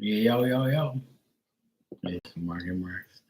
Yo, yo, yo. It's Market Marks.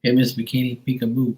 Hey, Miss Bikini, peekaboo.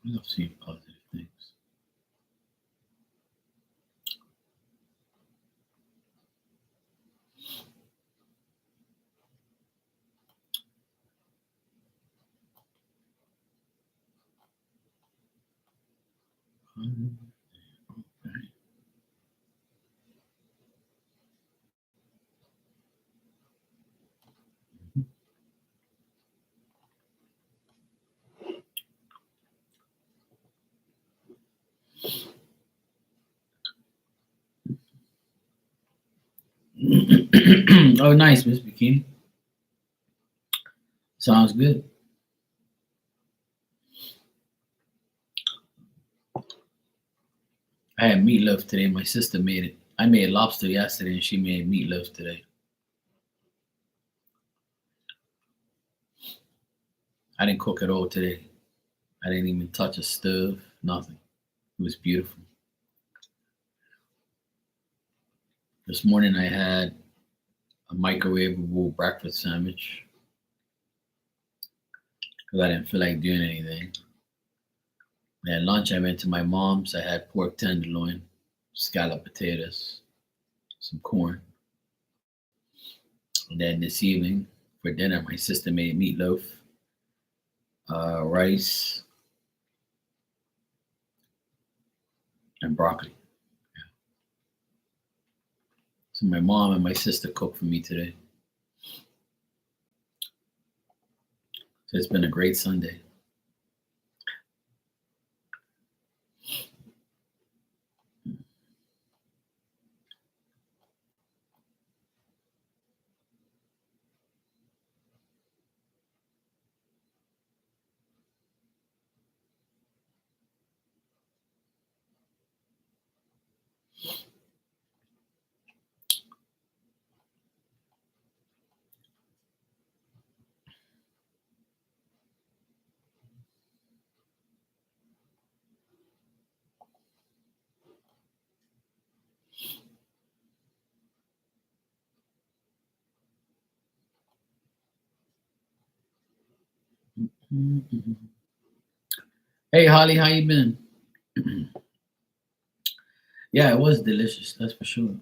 I love seeing positive things. Oh, nice, Miss Bikini. Sounds good. I had meatloaf today. My sister made it. I made lobster yesterday, and she made meatloaf today. I didn't cook at all today. I didn't even touch a stove. Nothing. It was beautiful. This morning I had a microwavable breakfast sandwich because I didn't feel like doing anything. And at lunch I went to my mom's. I had pork tenderloin, scalloped potatoes, some corn. And then this evening for dinner, my sister made meatloaf, rice, and broccoli. So my mom and my sister cooked for me today. So it's been a great Sunday. Mhm. Hey, Holly, how you been? Yeah, it was delicious. That's for sure.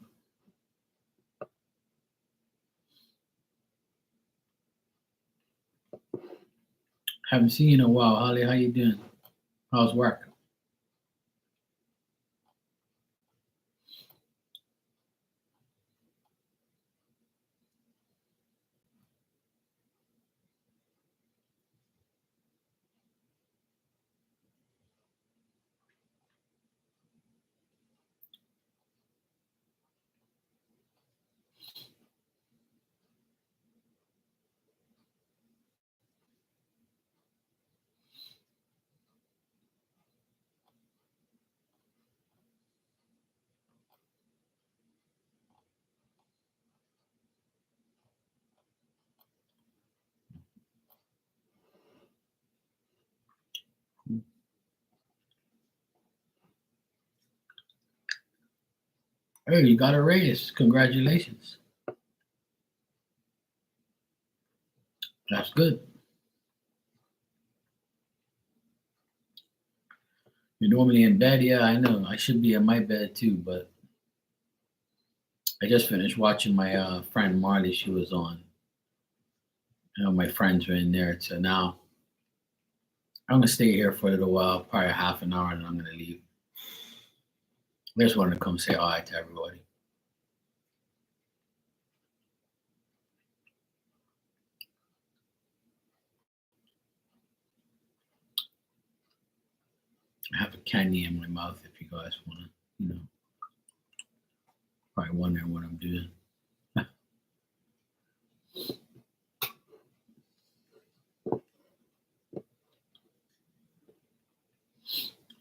Haven't seen you in a while, Holly. How you doing? How's work? Hey, you got a raise. Congratulations. That's good. You're normally in bed. Yeah, I know. I should be in my bed too, but I just finished watching my friend Marley. She was on. My friends were in there. So now I'm gonna stay here for a little while, probably half an hour, and I'm gonna leave. I just wanted to come say hi to everybody. I have a candy in my mouth. If you guys wanna, you know, probably wondering what I'm doing.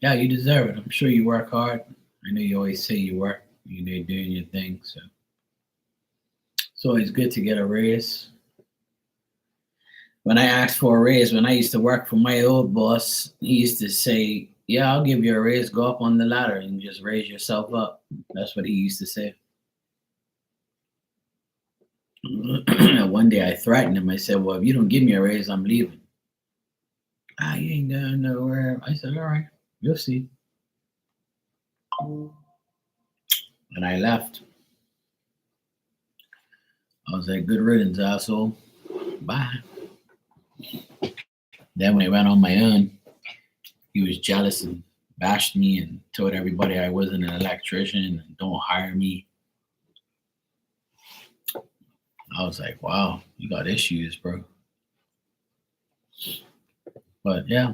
Yeah, you deserve it. I'm sure you work hard. I know you always say you work. You know, you're doing your thing. So it's always good to get a raise. When I asked for a raise, when I used to work for my old boss, he used to say, "Yeah, I'll give you a raise. Go up on the ladder and just raise yourself up." That's what he used to say. One day I threatened him. I said, "Well, if you don't give me a raise, I'm leaving." Ah, you ain't going nowhere. I said, "All right, you'll see." And I left. I was like, "Good riddance, asshole. Bye." Then when I went on my own, he was jealous and bashed me and told everybody I wasn't an electrician and don't hire me. I was like, wow, you got issues, bro. But yeah,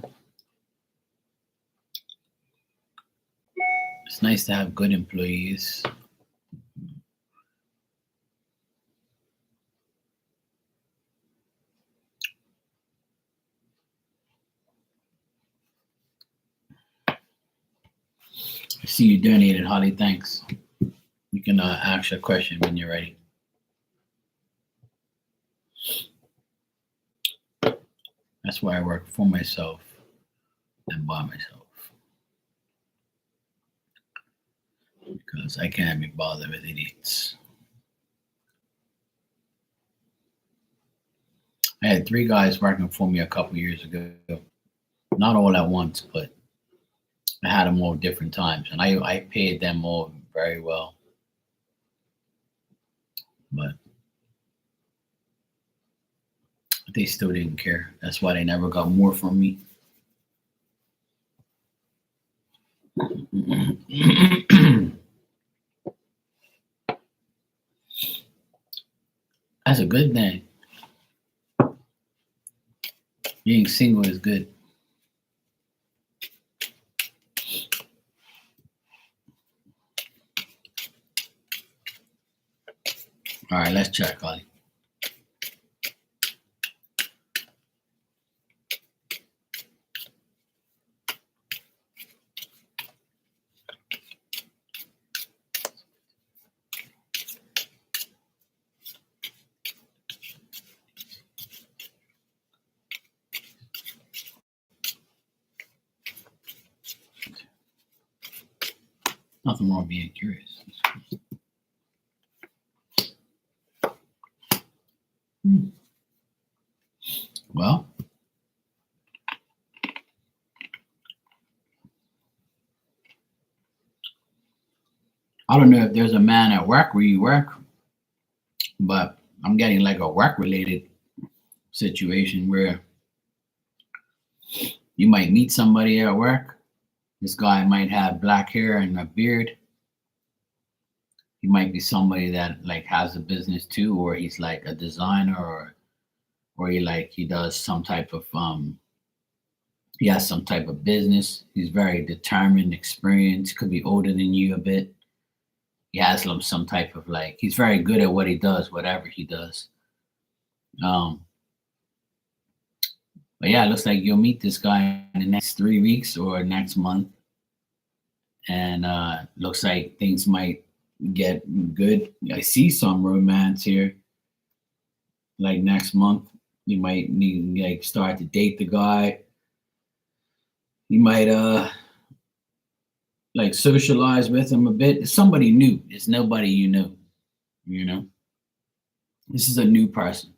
it's nice to have good employees. I see you donated, Holly. Thanks. You can ask your question when you're ready. That's why I work for myself and by myself because I can't be bothered with idiots. I had three guys working for me a couple years ago. Not all at once, but I had them all different times, and I paid them all very well. But they still didn't care. That's why they never got more from me. That's a good thing. Being single is good. All right, let's check, Ollie. Nothing wrong with being curious. Hmm. Well, I don't know if there's a man at work where you work, but I'm getting like a work related situation where you might meet somebody at work. This guy might have black hair and a beard. He might be somebody that like has a business too, or he's like a designer, or he does some type of he has some type of business. He's very determined, experienced, could be older than you a bit. He has some type of like he's very good at what he does, whatever he does. Um, but yeah, it looks like you'll meet this guy in the next 3 weeks or next month, and looks like things might get good. I see some romance here. Like next month, you might need like start to date the guy. You might like socialize with him a bit. It's somebody new. It's nobody you know. You know, this is a new person.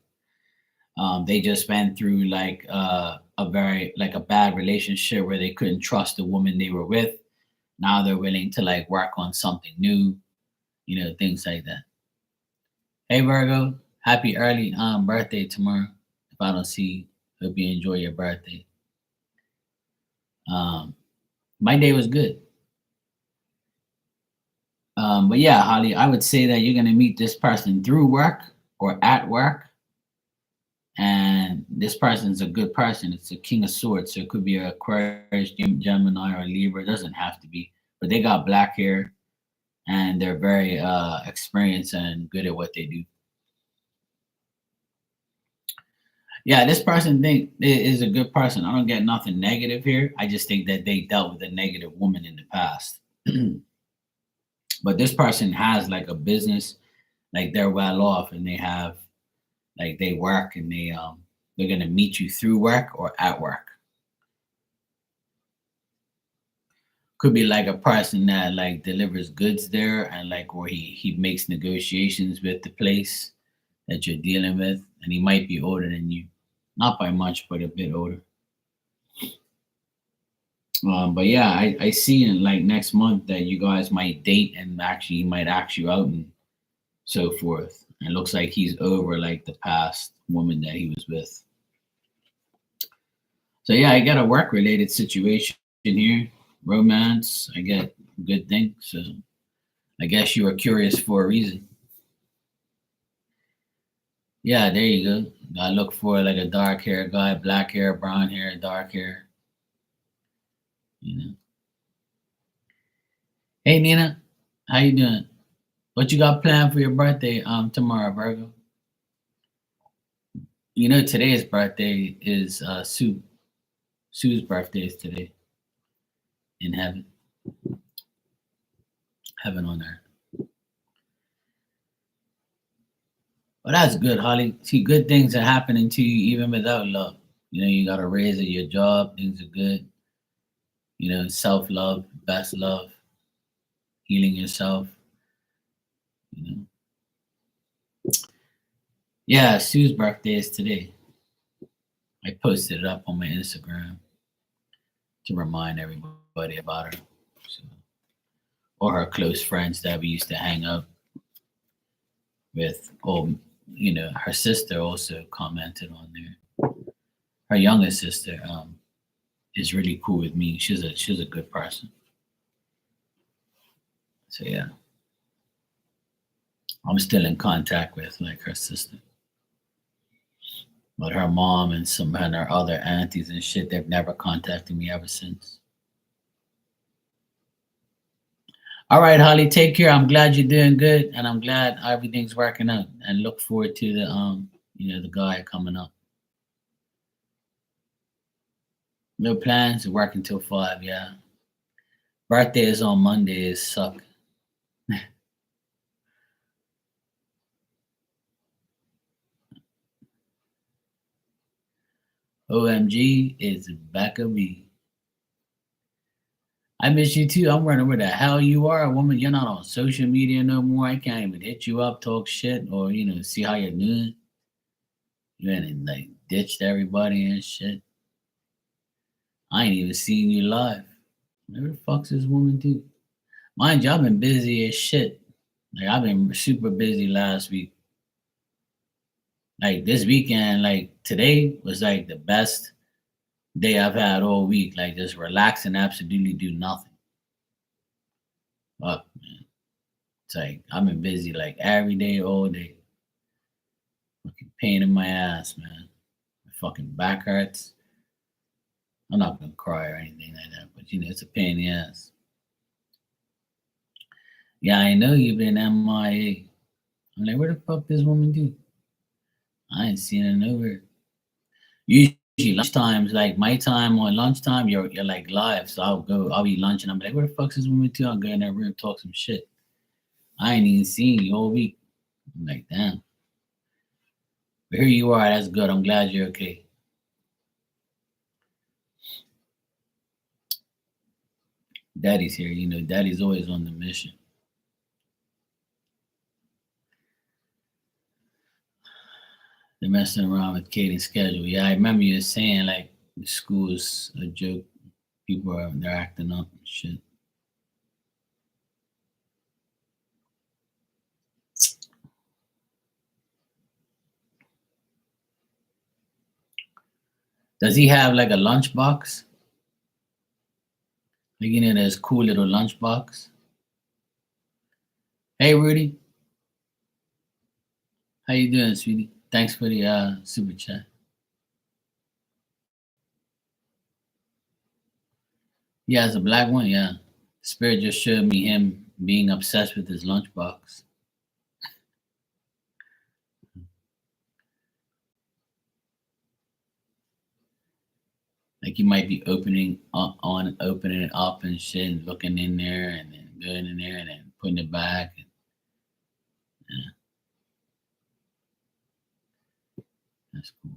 They just went through like a very like a bad relationship where they couldn't trust the woman they were with. Now they're willing to like work on something new. You know, things like that. Hey Virgo, happy early birthday tomorrow. If I don't see you, hope you enjoy your birthday. Um, my day was good. But yeah, Holly, I would say that you're gonna meet this person through work or at work, and this person's a good person. It's a King of Swords, so it could be a Aquarius, Gemini, or Libra. It doesn't have to be, but they got black hair and they're very experienced and good at what they do. Yeah, this person is a good person. I don't get nothing negative here. I just think that they dealt with a negative woman in the past. But this person has like a business, like they're well off and they have like they work and they're gonna meet you through work or at work. Could be like a person that like delivers goods there and like or he makes negotiations with the place that you're dealing with, and he might be older than you, not by much, but a bit older. But yeah, I see in like next month that you guys might date and actually he might ask you out and so forth. And it looks like he's over like the past woman that he was with. So yeah, I got a work related situation here. Romance, I get good things. So I guess you were curious for a reason. Yeah, there you go. I look for like a dark hair guy, black hair, brown hair, dark hair. You know. Hey Nina, how you doing? What you got planned for your birthday tomorrow, Virgo? You know today's birthday is Sue. Sue's birthday is today in heaven. Heaven on earth. Well, that's good, Holly. See, good things are happening to you even without love. You know, you got a raise at your job, things are good. You know, self love, best love, healing yourself. You know, yeah, Sue's birthday is today. I posted it up on my Instagram to remind everybody about her. So, or her close friends that we used to hang out with. Oh, you know, her sister also commented on there. Her youngest sister is really cool with me. She's a good person. So yeah, I'm still in contact with like her sister. But her mom and some of her other aunties and shit, they've never contacted me ever since. All right, Holly, take care. I'm glad you're doing good, and I'm glad everything's working out. And look forward to the the guy coming up. No plans. Working till 5. Yeah. Birthday is on Monday. Is suck. OMG is back of me. I miss you too. I'm wondering where the hell you are, woman. You're not on social media no more. I can't even hit you up, talk shit, or see how you're doing. You ain't like ditched everybody and shit. I ain't even seen you live. Where the fuck's this woman do? Mind you, I've been busy as shit. Like I've been super busy last week. Like this weekend, like today was like the best day I've had all week. Like just relax and absolutely do nothing. Fuck, man. It's like I've been busy like every day, all day. Fucking pain in my ass, man. My fucking back hurts. I'm not gonna cry or anything like that, but you know, it's a pain in the ass. Yeah, I know you've been MIA. I'm like, where the fuck this woman do? I ain't seen her nowhere. Usually lunchtimes, like my time on lunchtime, you're like live. So I'll eat lunch and I'm like, where the fuck's this woman too? I'll go in that room, talk some shit. I ain't even seen you all week. I'm like, damn. But here you are, that's good. I'm glad you're okay. Daddy's here, you know, daddy's always on the mission. They're messing around with Katie's schedule. Yeah, I remember you saying like the school's a joke. People are they're acting up and shit. Does he have like a lunchbox? Like you know, this cool little lunchbox. Hey Rudy, how you doing, sweetie? Thanks for the super chat. Yeah, it's a black one. Yeah, Spirit just showed me him being obsessed with his lunchbox. Like you might be opening it up and shit, and looking in there, and then going in there, and then putting it back. And, yeah, that's cool.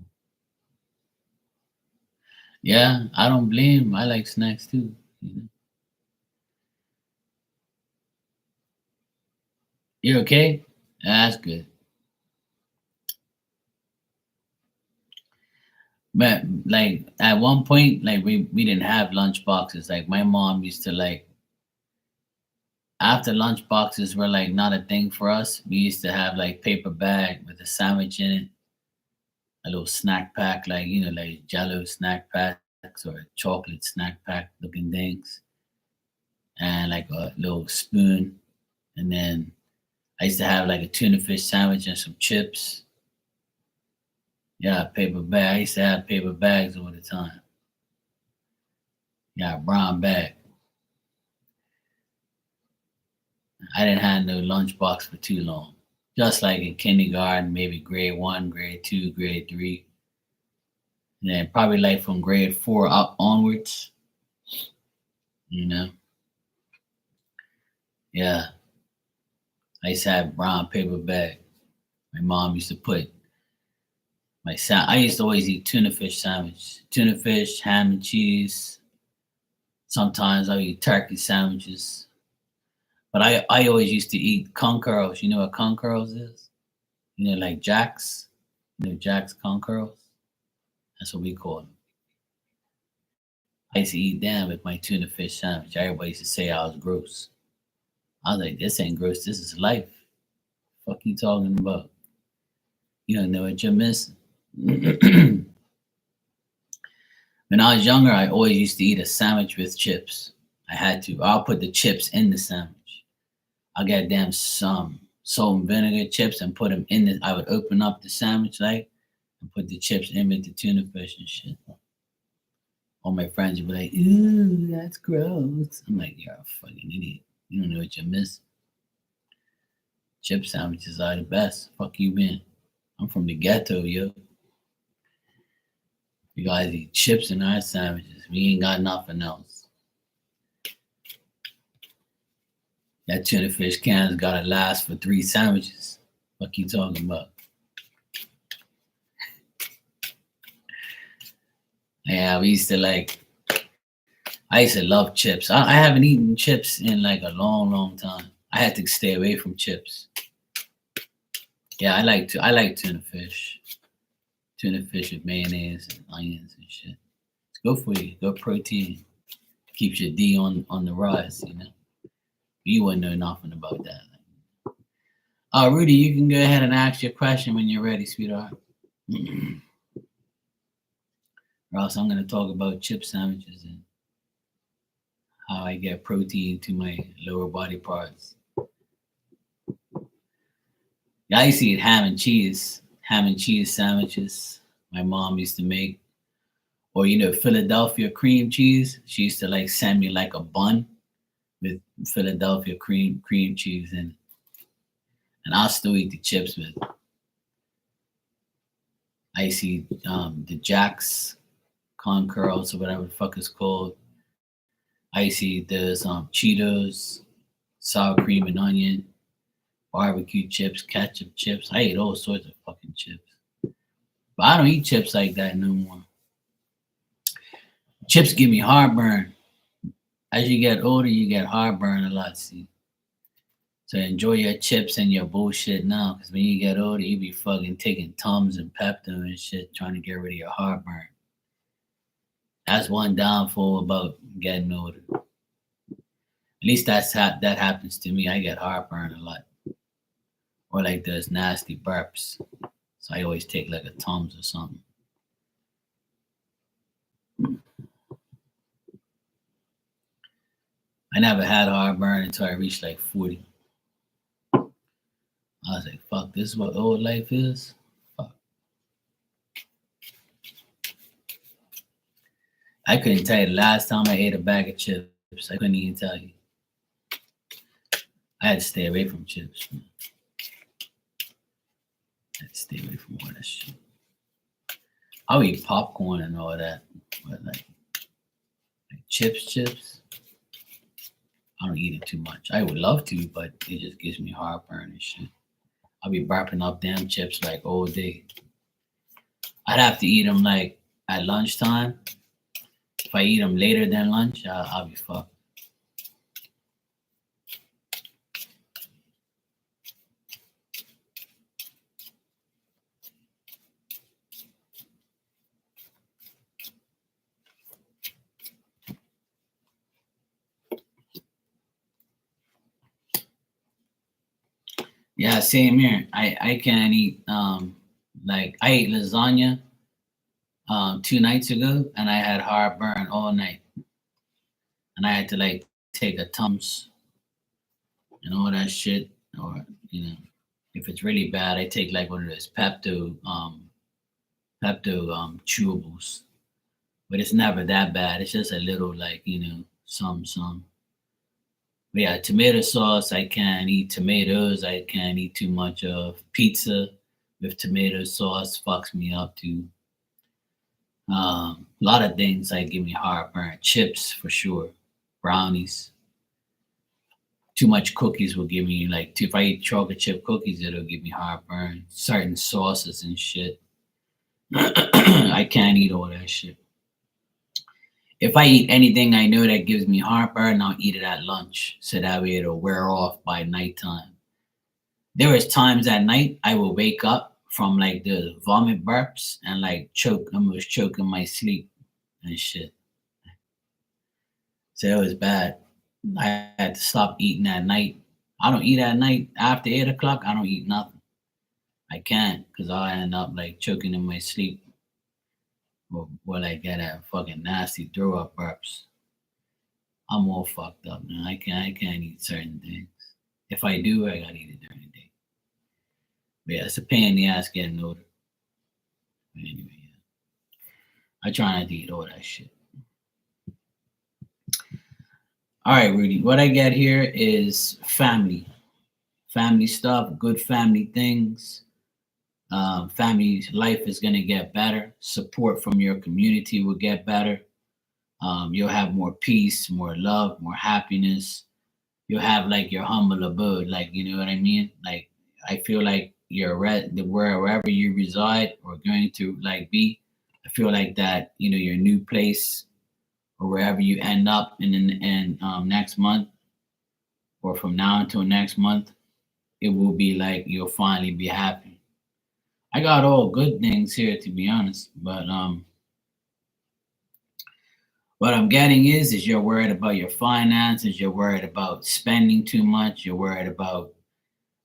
Yeah, I don't blame him. I like snacks too. You know? You okay? That's good. But like at one point, like we didn't have lunch boxes. Like my mom used to like after lunch boxes were like not a thing for us. We used to have like paper bag with a sandwich in it, a little snack pack, like you know, like Jello snack packs or chocolate snack pack looking things, and like a little spoon. And then I used to have like a tuna fish sandwich and some chips. Yeah, paper bag. I used to have paper bags all the time. Yeah, brown bag. I didn't have no lunchbox for too long. Just like in kindergarten, maybe grade one, grade two, grade three. And then probably like from grade four up onwards, you know. Yeah. I used to have brown paper bag. My mom used to put I used to always eat tuna fish sandwich. Tuna fish, ham and cheese. Sometimes I eat turkey sandwiches. But I always used to eat conquerors. You know what conquerors is? You know, like Jack's. You know Jack's conquerors? That's what we call them. I used to eat them with my tuna fish sandwich. Everybody used to say I was gross. I was like, this ain't gross. This is life. Fuck you talking about? You don't know what you're missing. When I was younger, I always used to eat a sandwich with chips. I had to. I'll put the chips in the sandwich. I'll get damn some salt and vinegar chips and put them in the. I would open up the sandwich like and put the chips in with the tuna fish and shit. All my friends would be like, "Ooh, that's gross." I'm like, "You're a fucking idiot. You don't know what you're missing. Chip sandwiches are the best. Fuck you, man. I'm from the ghetto, yo. You guys eat chips and our sandwiches. We ain't got nothing else. That tuna fish can's gotta last for 3 sandwiches. Fuck you talking about?" Yeah, we used to like. I used to love chips. I haven't eaten chips in like a long, long time. I had to stay away from chips. Yeah, I like tuna fish. Tuna fish with mayonnaise and onions and shit. It's good for you. Good protein. Keeps your D on the rise, you know. You wouldn't know nothing about that. Rudy, you can go ahead and ask your question when you're ready, sweetheart. Or else I'm going to talk about chip sandwiches and how I get protein to my lower body parts. Yeah, I used to eat ham and cheese sandwiches my mom used to make. Or, Philadelphia cream cheese. She used to like send me like a bun with Philadelphia cream cheese in it. And I'll still eat the chips with it. I used to eat the Jack's Con Curls or whatever the fuck it's called. I used to eat those Cheetos, sour cream and onion, barbecue chips, ketchup chips. I ate all sorts of fucking chips. But I don't eat chips like that no more. Chips give me heartburn. As you get older, you get heartburn a lot, see. So enjoy your chips and your bullshit now, because when you get older, you be fucking taking Tums and Pepto and shit, trying to get rid of your heartburn. That's one downfall about getting older. At least that happens to me. I get heartburn a lot, or like those nasty burps. So I always take like a Tums or something. I never had heartburn until I reached like 40. I was like, fuck, this is what old life is? Fuck. I couldn't tell you the last time I ate a bag of chips. I couldn't even tell you. I had to stay away from chips. Man. I had to stay away from all that shit. I'll eat popcorn and all that, but like chips, I don't eat it too much. I would love to, but it just gives me heartburn and shit. I'll be burping up damn chips like all day. I'd have to eat them like at lunchtime. If I eat them later than lunch, I'll be fucked. Yeah, same here. I can't eat like I ate lasagna 2 nights ago and I had heartburn all night. And I had to like take a Tums and all that shit. Or, if it's really bad, I take like one of those Pepto chewables. But it's never that bad. It's just a little like, some. But yeah, tomato sauce, I can't eat tomatoes. I can't eat too much of pizza with tomato sauce, fucks me up too. A lot of things like give me heartburn. Chips for sure. Brownies. Too much cookies will give me like if I eat chocolate chip cookies, it'll give me heartburn. Certain sauces and shit. I can't eat all that shit. If I eat anything I know that gives me heartburn, I'll eat it at lunch. So that way it'll wear off by nighttime. There was times at night I will wake up from like the vomit burps and like almost choking my sleep and shit. So it was bad. I had to stop eating at night. I don't eat at night after 8 o'clock. I don't eat nothing. I can't because I'll end up like choking in my sleep or like get a fucking nasty throw up burps. I'm all fucked up, man. I can't eat certain things. If I do, I gotta eat it during the day. But yeah, it's a pain in the ass getting older. But anyway, yeah. I try not to eat all that shit. All right, Rudy. What I get here is family. Family stuff, good family things. Family life is gonna get better. Support from your community will get better. You'll have more peace, more love, more happiness. You'll have like your humble abode, like you know what I mean. Like I feel like wherever you reside or going to like be, I feel like that your new place or wherever you end up in next month or from now until next month, it will be like you'll finally be happy. I got all good things here to be honest, but What I'm getting is you're worried about your finances, you're worried about spending too much, you're worried about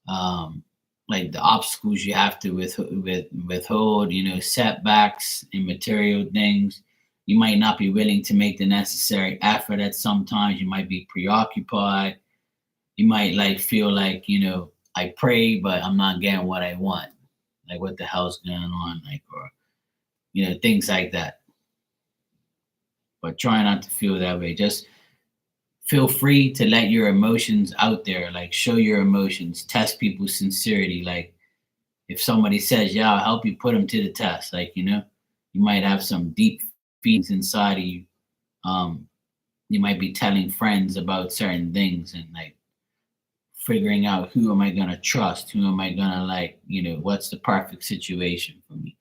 um, like the obstacles you have to withhold, setbacks and material things. You might not be willing to make the necessary effort at sometimes. You might be preoccupied. You might like feel like, I pray, but I'm not getting what I want. Like what the hell's going on? Like, or, things like that. But try not to feel that way. Just feel free to let your emotions out there, like show your emotions, test people's sincerity. Like if somebody says, yeah, I'll help you, put them to the test. Like, you might have some deep feelings inside of you. Um, you might be telling friends about certain things and like figuring out who am I gonna trust, who am I gonna like, what's the perfect situation for me.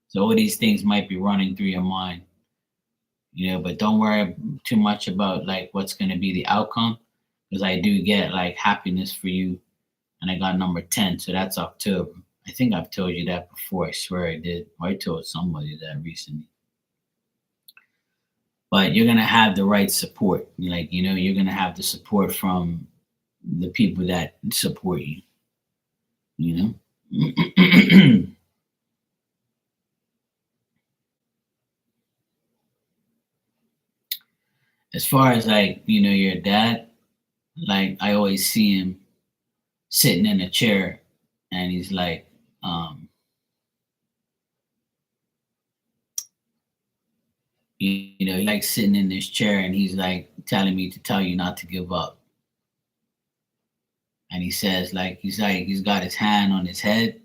So all these things might be running through your mind, but don't worry too much about like what's gonna be the outcome. Because I do get like happiness for you. And I got number 10, so that's October. I think I've told you that before. I swear I did. Or I told somebody that recently. But you're gonna have the right support. Like, you're gonna have the support from the people that support you, you know? As far as like, your dad, like I always see him sitting in a chair and he's like, he likes sitting in this chair and he's like telling me to tell you not to give up. And he says like he's got his hand on his head,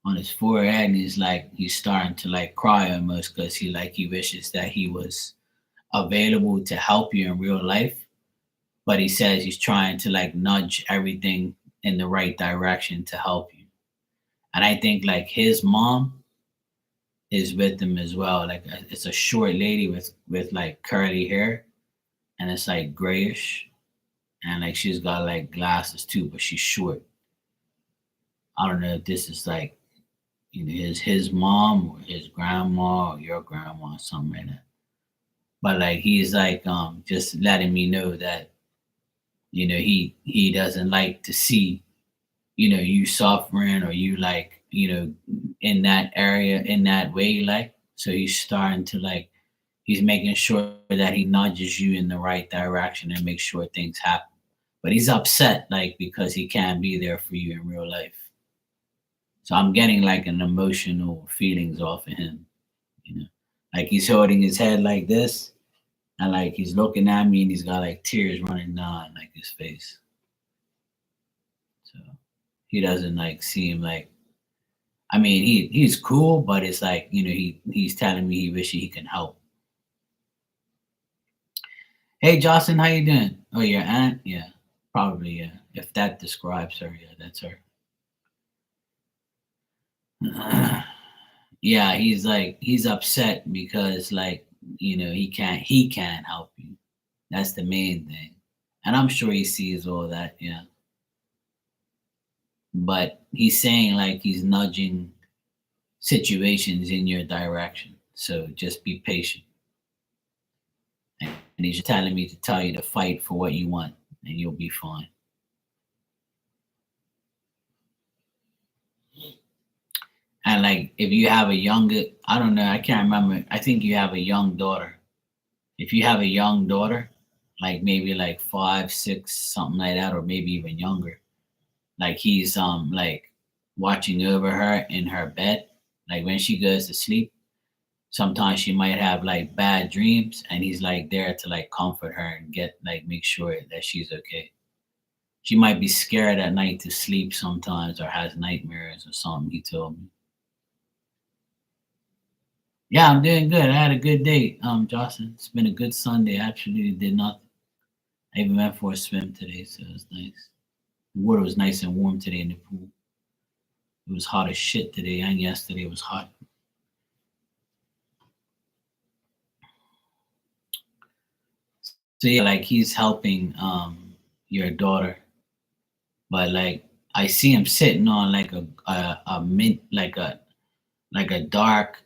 on his forehead, and he's starting to like cry almost because he wishes that he was available to help you in real life. But he says he's trying to like nudge everything in the right direction to help you. And I think like his mom is with him as well. Like it's a short lady with like curly hair, and it's like grayish, and like she's got like glasses too, but she's short. I don't know if this is like his mom or his grandma or your grandma or something like that. But like he's like just letting me know that he doesn't like to see you suffering or you like in that area in that way, like so he's starting to like he's making sure that he nudges you in the right direction and make sure things happen. But he's upset like because he can't be there for you in real life. So I'm getting like an emotional feelings off of him, you know. Like he's holding his head like this and like he's looking at me and he's got like tears running down like his face. So he doesn't like seem like I mean he's cool, but it's like, he's telling me he wishes he can help. Hey Jocelyn, how you doing? Oh, your aunt? Yeah, probably, yeah. If that describes her, yeah, that's her. Yeah, he's like he's upset because like he can't help you. That's the main thing. And I'm sure he sees all that, yeah. But he's saying like he's nudging situations in your direction. So just be patient. And he's telling me to tell you to fight for what you want and you'll be fine. And like if you have a younger, I don't know, I can't remember. I think you have a young daughter. If you have a young daughter, like maybe like 5, 6, something like that, or maybe even younger, like he's like watching over her in her bed, like when she goes to sleep. Sometimes she might have like bad dreams, and he's like there to like comfort her and get like make sure that she's okay. She might be scared at night to sleep sometimes, or has nightmares or something. He told me. Yeah, I'm doing good. I had a good day, Jocelyn. It's been a good Sunday. I absolutely did nothing. I even went for a swim today, so it was nice. The water was nice and warm today in the pool. It was hot as shit today, and yesterday it was hot. So yeah, like he's helping your daughter, but like I see him sitting on like a mint like a dark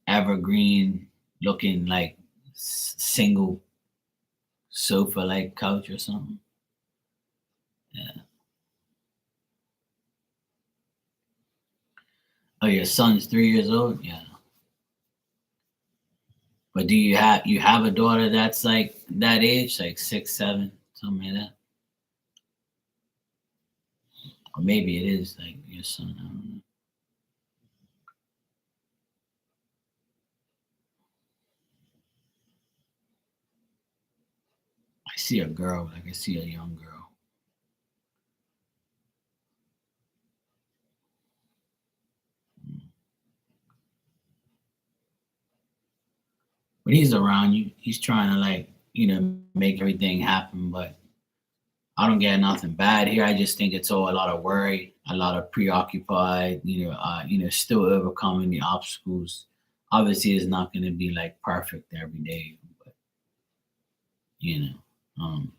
evergreen looking like single sofa like couch or something. Yeah. Oh, your son's 3 years old? Yeah. But do you have a daughter that's like that age, like 6, 7, something like that? Or maybe it is like your son. I don't know. I see a girl, like I see a young girl. But he's around you. He's trying to like, make everything happen. But I don't get nothing bad here. I just think it's all a lot of worry, a lot of preoccupied, still overcoming the obstacles. Obviously it's not gonna be like perfect every day, but you know. Um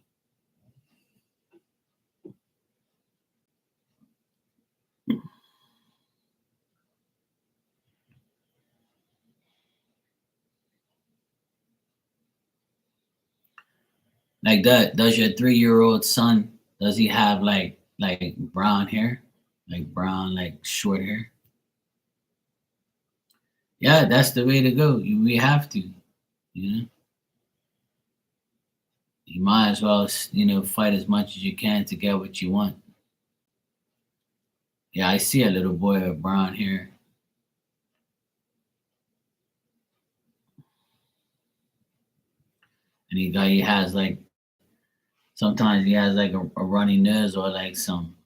like that, does your 3-year-old son, does he have like brown hair? Like brown, like short hair? Yeah, that's the way to go. We have to, you know. You might as well, fight as much as you can to get what you want. Yeah, I see a little boy with brown hair. And he has like, sometimes he has like a runny nose or like some,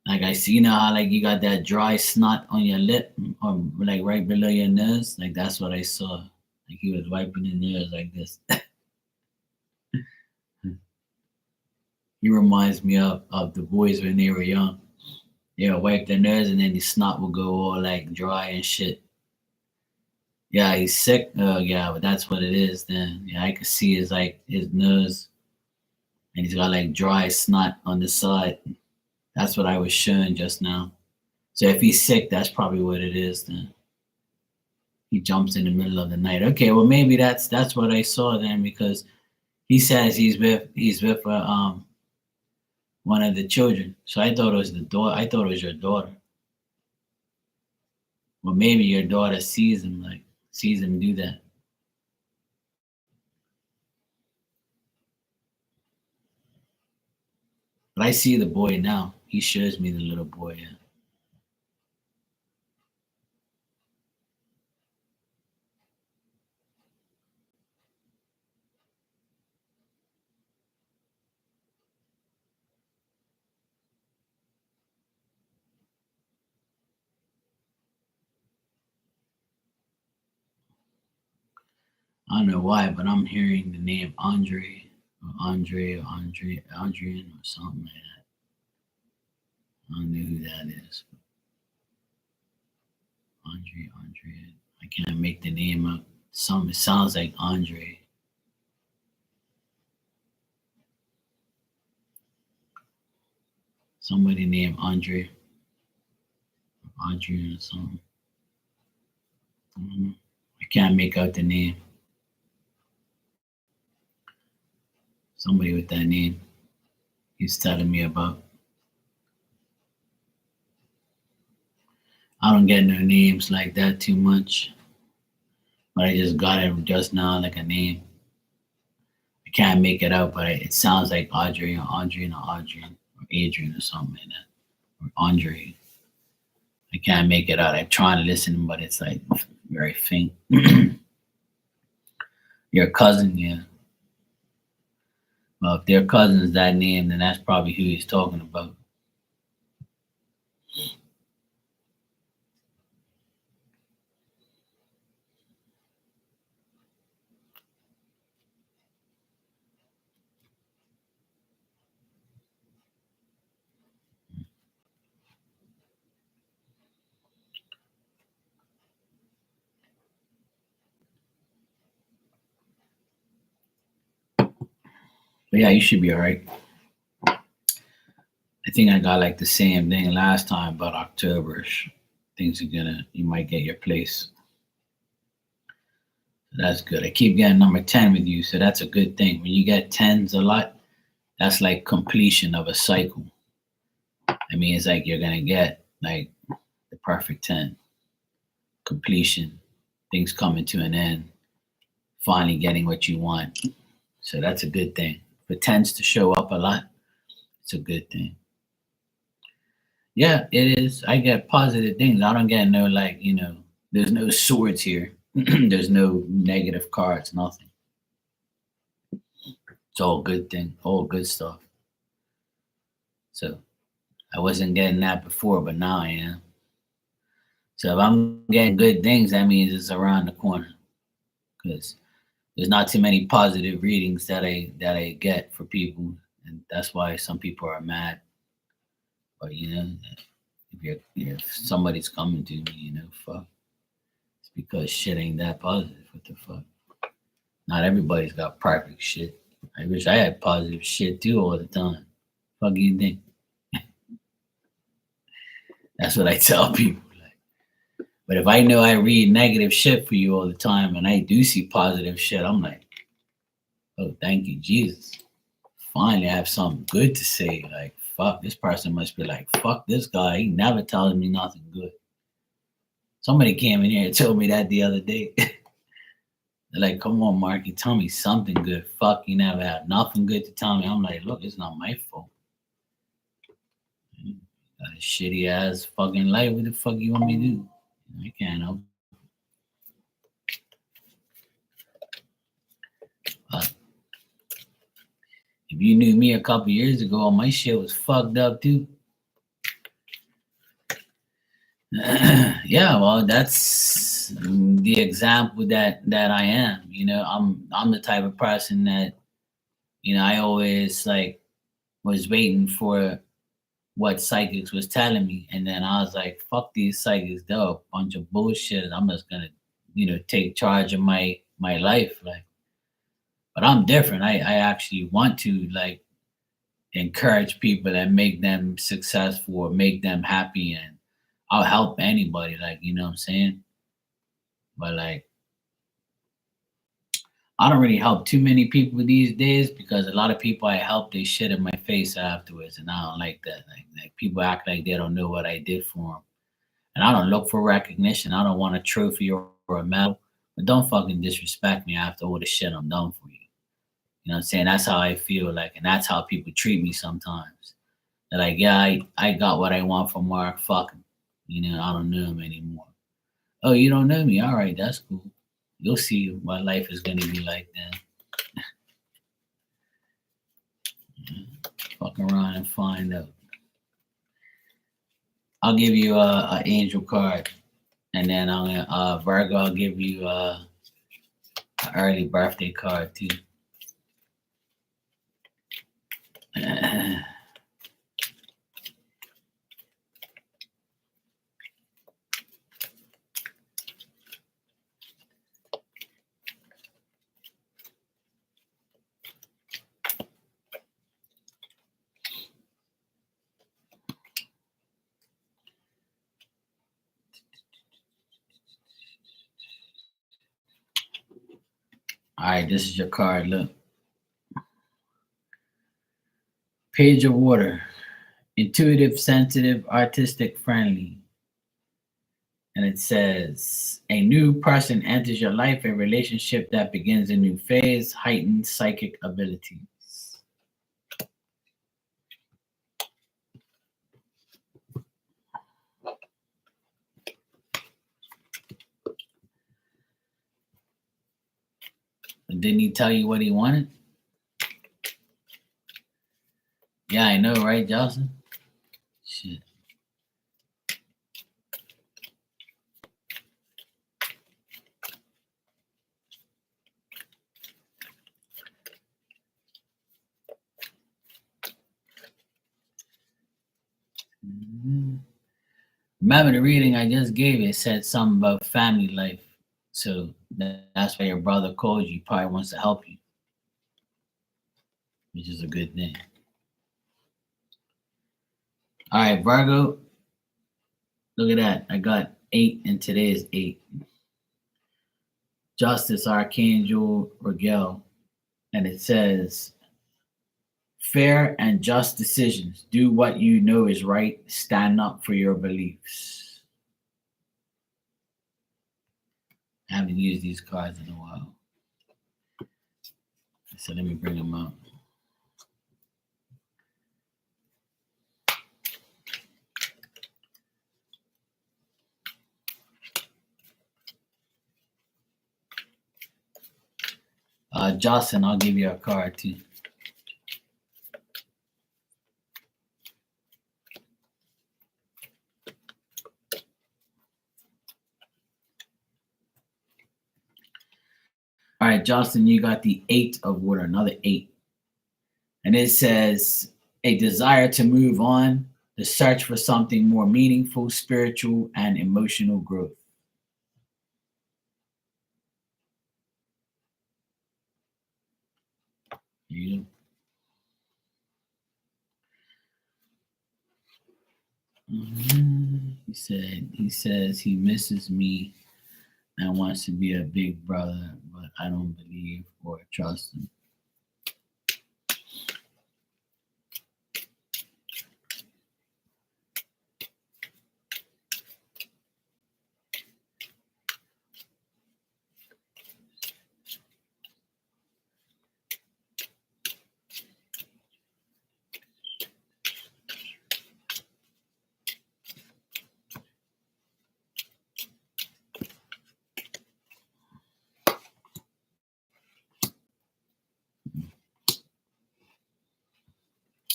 like I see, how like you got that dry snot on your lip or like right below your nose. Like that's what I saw. Like he was wiping his nose like this. He reminds me of the boys when they were young. They would wipe their nose and then the snot would go all like dry and shit. Yeah, he's sick. Oh yeah, but that's what it is then. Yeah, I could see his nose and he's got like dry snot on the side. That's what I was showing just now. So if he's sick, that's probably what it is then. He jumps in the middle of the night. Okay, well maybe that's what I saw then because he says he's with one of the children. So I thought it was the daughter. I thought it was your daughter. Well, maybe your daughter sees him do that. But I see the boy now. He shows me the little boy. Yeah. I don't know why, but I'm hearing the name Andre or Adrian or something like that. I don't know who that is. Andre. I can't make the name up. It sounds like Andre. Somebody named Andre or Adrian or something. I don't know. I can't make out the name. Somebody with that name. He's telling me about. I don't get no names like that too much, but I just got it just now like a name. I can't make it out, but it sounds like Audrey or Adrian or Adrian or something like that. Or Andre. I can't make it out. I'm trying to listen, but it's like very faint. Your cousin, yeah. Well, if their cousin's that name, then that's probably who he's talking about. But yeah, you should be all right. I think I got like the same thing last time about October. Things are gonna, you might get your place. That's good. I keep getting number 10 with you, so that's a good thing. When you get tens a lot, that's like completion of a cycle. I mean, it's like you're gonna get like the perfect 10, completion, things coming to an end, finally getting what you want. So that's a good thing. For tens to show up a lot, it's a good thing. Yeah, it is. I get positive things. I don't get no like, there's no swords here. There's no negative cards, nothing. It's all good thing, all good stuff. So I wasn't getting that before, but now I am. So if I'm getting good things, that means it's around the corner. Because there's not too many positive readings that I get for people, and that's why some people are mad. But if somebody's coming to me, fuck, it's because shit ain't that positive. What the fuck? Not everybody's got perfect shit. I wish I had positive shit too all the time. Fuck you think? That's what I tell people. Like, but if I know I read negative shit for you all the time, and I do see positive shit, I'm like, oh, thank you, Jesus. Finally, I have something good to say. Like, fuck, this person must be like, fuck this guy. He never tells me nothing good. Somebody came in here and told me that the other day. They're like, come on, Marky, tell me something good. Fuck, you never had nothing good to tell me. I'm like, look, it's not my fault. Got a shitty ass fucking life. What the fuck you want me to do? I can't help. But if you knew me a couple years ago, my shit was fucked up too. Yeah, well, that's the example that I am. I'm the type of person that I always like was waiting for what psychics was telling me, and then I was like, "Fuck these psychics, they're a bunch of bullshit. I'm just gonna, take charge of my life." Like, but I'm different. I actually want to like encourage people and make them successful or make them happy, and I'll help anybody. Like, you know what I'm saying? But like, I don't really help too many people these days because a lot of people I help they shit in my face afterwards, and I don't like that. Like people act like they don't know what I did for them, and I don't look for recognition. I don't want a trophy or a medal, but don't fucking disrespect me after all the shit I'm done for you. You know what I'm saying? That's how I feel like, and that's how people treat me sometimes. They're like, yeah, I got what I want from Mark. Fuck him. I don't know him anymore. Oh, you don't know me? All right, that's cool. You'll see what life is gonna be like then. Fuck around and find out. I'll give you a angel card, and then I'm gonna Virgo. I'll give you an early birthday card too. All right, this is your card. Look, Page of Water, intuitive, sensitive, artistic, friendly. And it says, a new person enters your life, a relationship that begins a new phase, heightened psychic abilities. But didn't he tell you what he wanted? Yeah, I know, right, Jocelyn? Shit. Mhm. Remember the reading I just gave you, it said something about family life. So that's why your brother called you. He probably wants to help you, which is a good thing. All right, Virgo, look at that. I got 8, and today is 8. Justice Archangel Rigel, and it says, fair and just decisions. Do what you know is right. Stand up for your beliefs. I haven't used these cards in a while. So let me bring them up. Jocelyn, I'll give you a card too. All right, Jocelyn, you got the 8 of water, another 8. And it says, a desire to move on, the search for something more meaningful, spiritual, and emotional growth. Yeah. He says he misses me and wants to be a big brother, but I don't believe or trust him.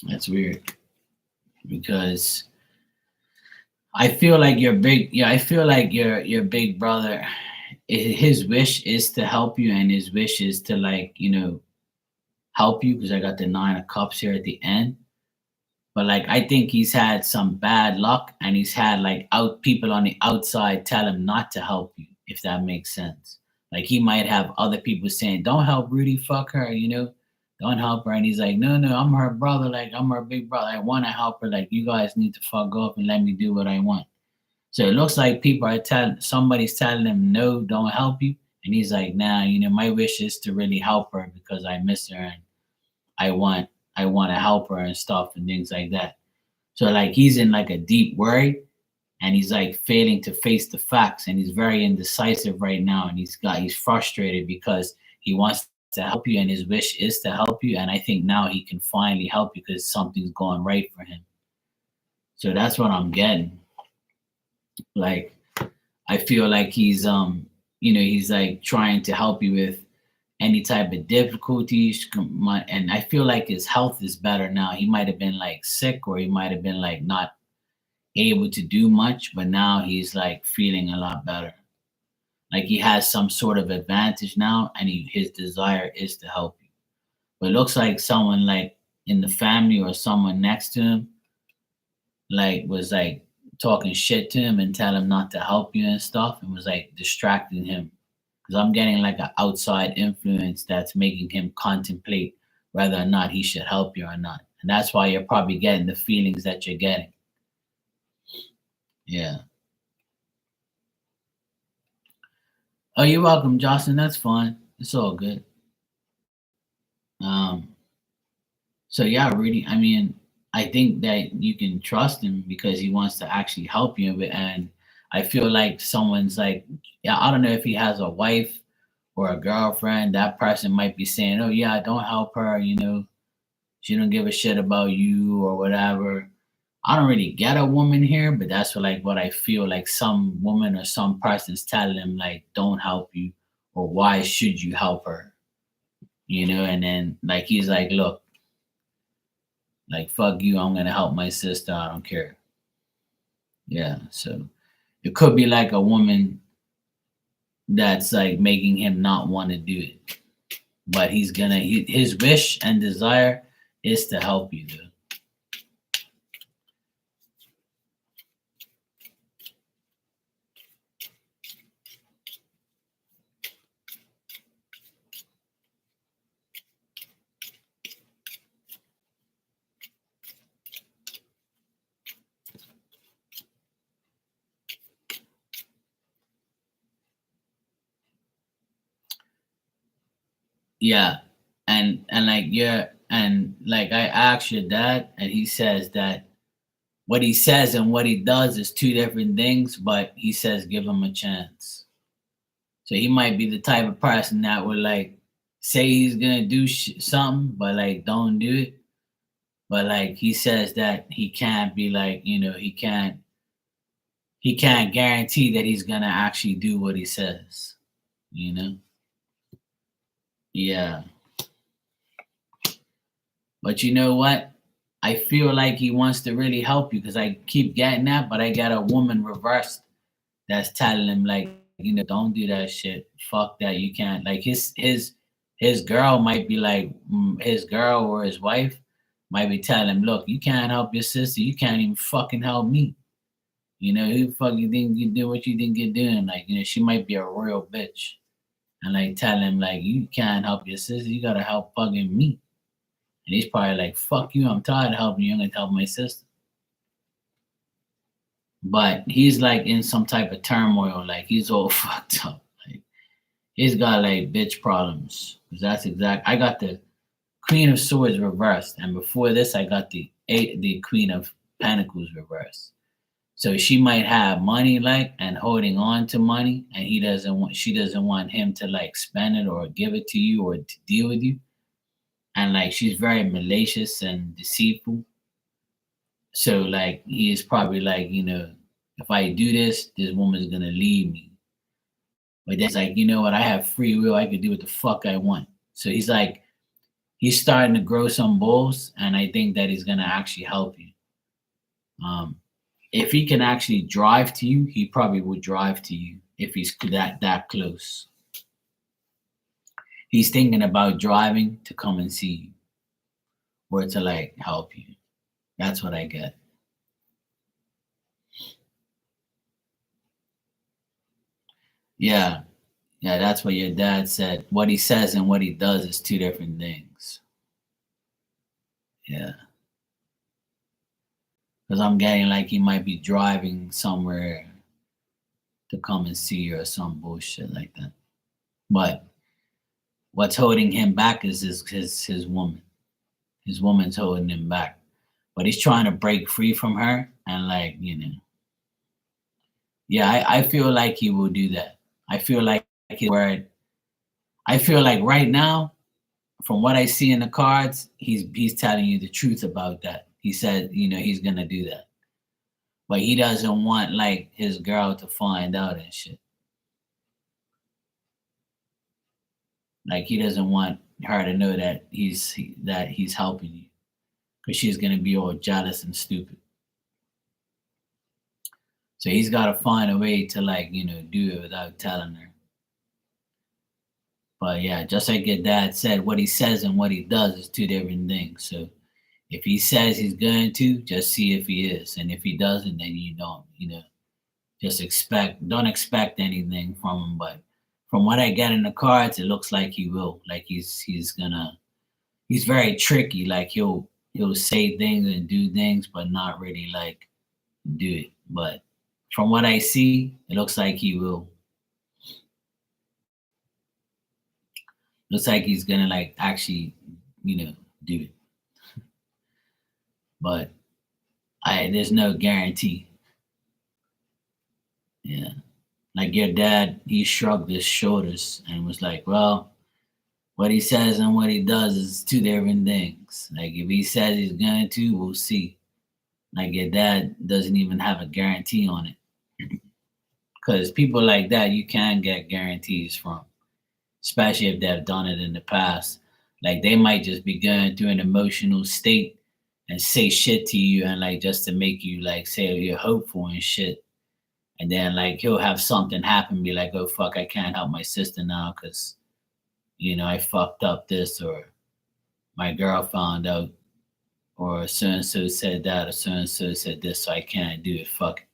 That's weird because I feel like your big, yeah, I feel like your big brother, his wish is to help you, and his wish is to, like, help you, because I got the 9 of Cups here at the end. But like, I think he's had some bad luck, and he's had like out people on the outside tell him not to help you, if that makes sense. Like, he might have other people saying, "Don't help Rudy, fuck her," don't help her, and he's like, "No, no, I'm her brother, like I'm her big brother. I want to help her. Like, you guys need to fuck off and let me do what I want." So it looks like people are telling somebody's telling him, "No, don't help you," and he's like, "Nah, my wish is to really help her because I miss her, and I want I want to help her and stuff and things like that." So like, he's in like a deep worry, and he's like failing to face the facts, and he's very indecisive right now, and he's frustrated because he wants to help you, and his wish is to help you, and I think now he can finally help you because something's going right for him. So that's what I'm getting. Like, I feel like he's like trying to help you with any type of difficulties. And I feel like his health is better now. He might have been like sick, or he might have been like not able to do much, but now he's like feeling a lot better. Like, he has some sort of advantage now, and his desire is to help you. But it looks like someone like in the family or someone next to him like was like talking shit to him and tell him not to help you and stuff, and was like distracting him, because I'm getting like an outside influence that's making him contemplate whether or not he should help you or not. And that's why you're probably getting the feelings that you're getting. Yeah. Oh, you're welcome, Jocelyn. That's fine. It's all good. Um, so yeah, really, I mean, I think that you can trust him because he wants to actually help you. And I feel like someone's like, yeah, I don't know if he has a wife or a girlfriend. That person might be saying, "Oh yeah, don't help her. She don't give a shit about you or whatever." I don't really get a woman here, but that's what I feel like some woman or some person's telling him, like, don't help you, or why should you help her? And then like, he's like, "Look, like, fuck you, I'm gonna help my sister, I don't care." Yeah, so it could be like a woman that's like making him not want to do it. But his wish and desire is to help you, dude. Yeah, and like yeah, and like I asked your dad, and he says that what he says and what he does is two different things, but he says give him a chance. So he might be the type of person that would like say he's gonna do something, but like don't do it. But like he says that he can't be like he can't guarantee that he's gonna actually do what he says. You know? Yeah. But you know what? I feel like he wants to really help you because I keep getting that, but I got a woman reversed that's telling him like, don't do that shit. Fuck that. You can't. Like his girl might be like his girl or his wife might be telling him, look, you can't help your sister. You can't even fucking help me. Who the fuck you think you do what you think you're doing? Like, she might be a real bitch. And like tell him like you can't help your sister, you gotta help fucking me. And he's probably like, fuck you, I'm tired of helping you, I'm gonna help my sister. But he's like in some type of turmoil, like he's all fucked up. Like he's got like bitch problems. 'Cause that's exact. I got the Queen of Swords reversed, and before this, I got the Queen of Pentacles reversed. So she might have money like and holding on to money, and she doesn't want him to like spend it or give it to you or to deal with you. And like she's very malicious and deceitful. So like he is probably like, if I do this, this woman's gonna leave me. But then it's like, you know what, I have free will, I can do what the fuck I want. So he's starting to grow some balls, and I think that he's gonna actually help you. Um, if he can actually drive to you, he probably would drive to you if he's that close. He's thinking about driving to come and see you or to like help you. That's what I get. Yeah, yeah, that's what your dad said. What he says and what he does is two different things. Yeah, because I'm getting like he might be driving somewhere to come and see you or some bullshit like that. But what's holding him back is his woman. His woman's holding him back. But he's trying to break free from her and like, yeah, I feel like he will do that. I feel like his word. I feel like right now, from what I see in the cards, he's telling you the truth about that. He said, he's gonna do that. But he doesn't want like his girl to find out and shit. Like he doesn't want her to know that he's helping you. Because she's gonna be all jealous and stupid. So he's gotta find a way to like, do it without telling her. But yeah, just like your dad said, what he says and what he does is two different things. So if he says he's going to, just see if he is. And if he doesn't, then you don't, just don't expect anything from him. But from what I get in the cards, it looks like he will. Like he's very tricky. Like he'll say things and do things, but not really like do it. But from what I see, it looks like he will. Looks like he's gonna like actually, do it. But there's no guarantee. Yeah. Like your dad, he shrugged his shoulders and was like, well, what he says and what he does is two different things. Like if he says he's going to, we'll see. Like your dad doesn't even have a guarantee on it. Because people like that, you can get guarantees from, especially if they've done it in the past. Like they might just be going through an emotional state and say shit to you and like just to make you like say you're hopeful and shit. And then like he'll have something happen, be like, oh fuck, I can't help my sister now because I fucked up this or my girl found out or so and so said that or so and so said this, so I can't do it. Fuck it.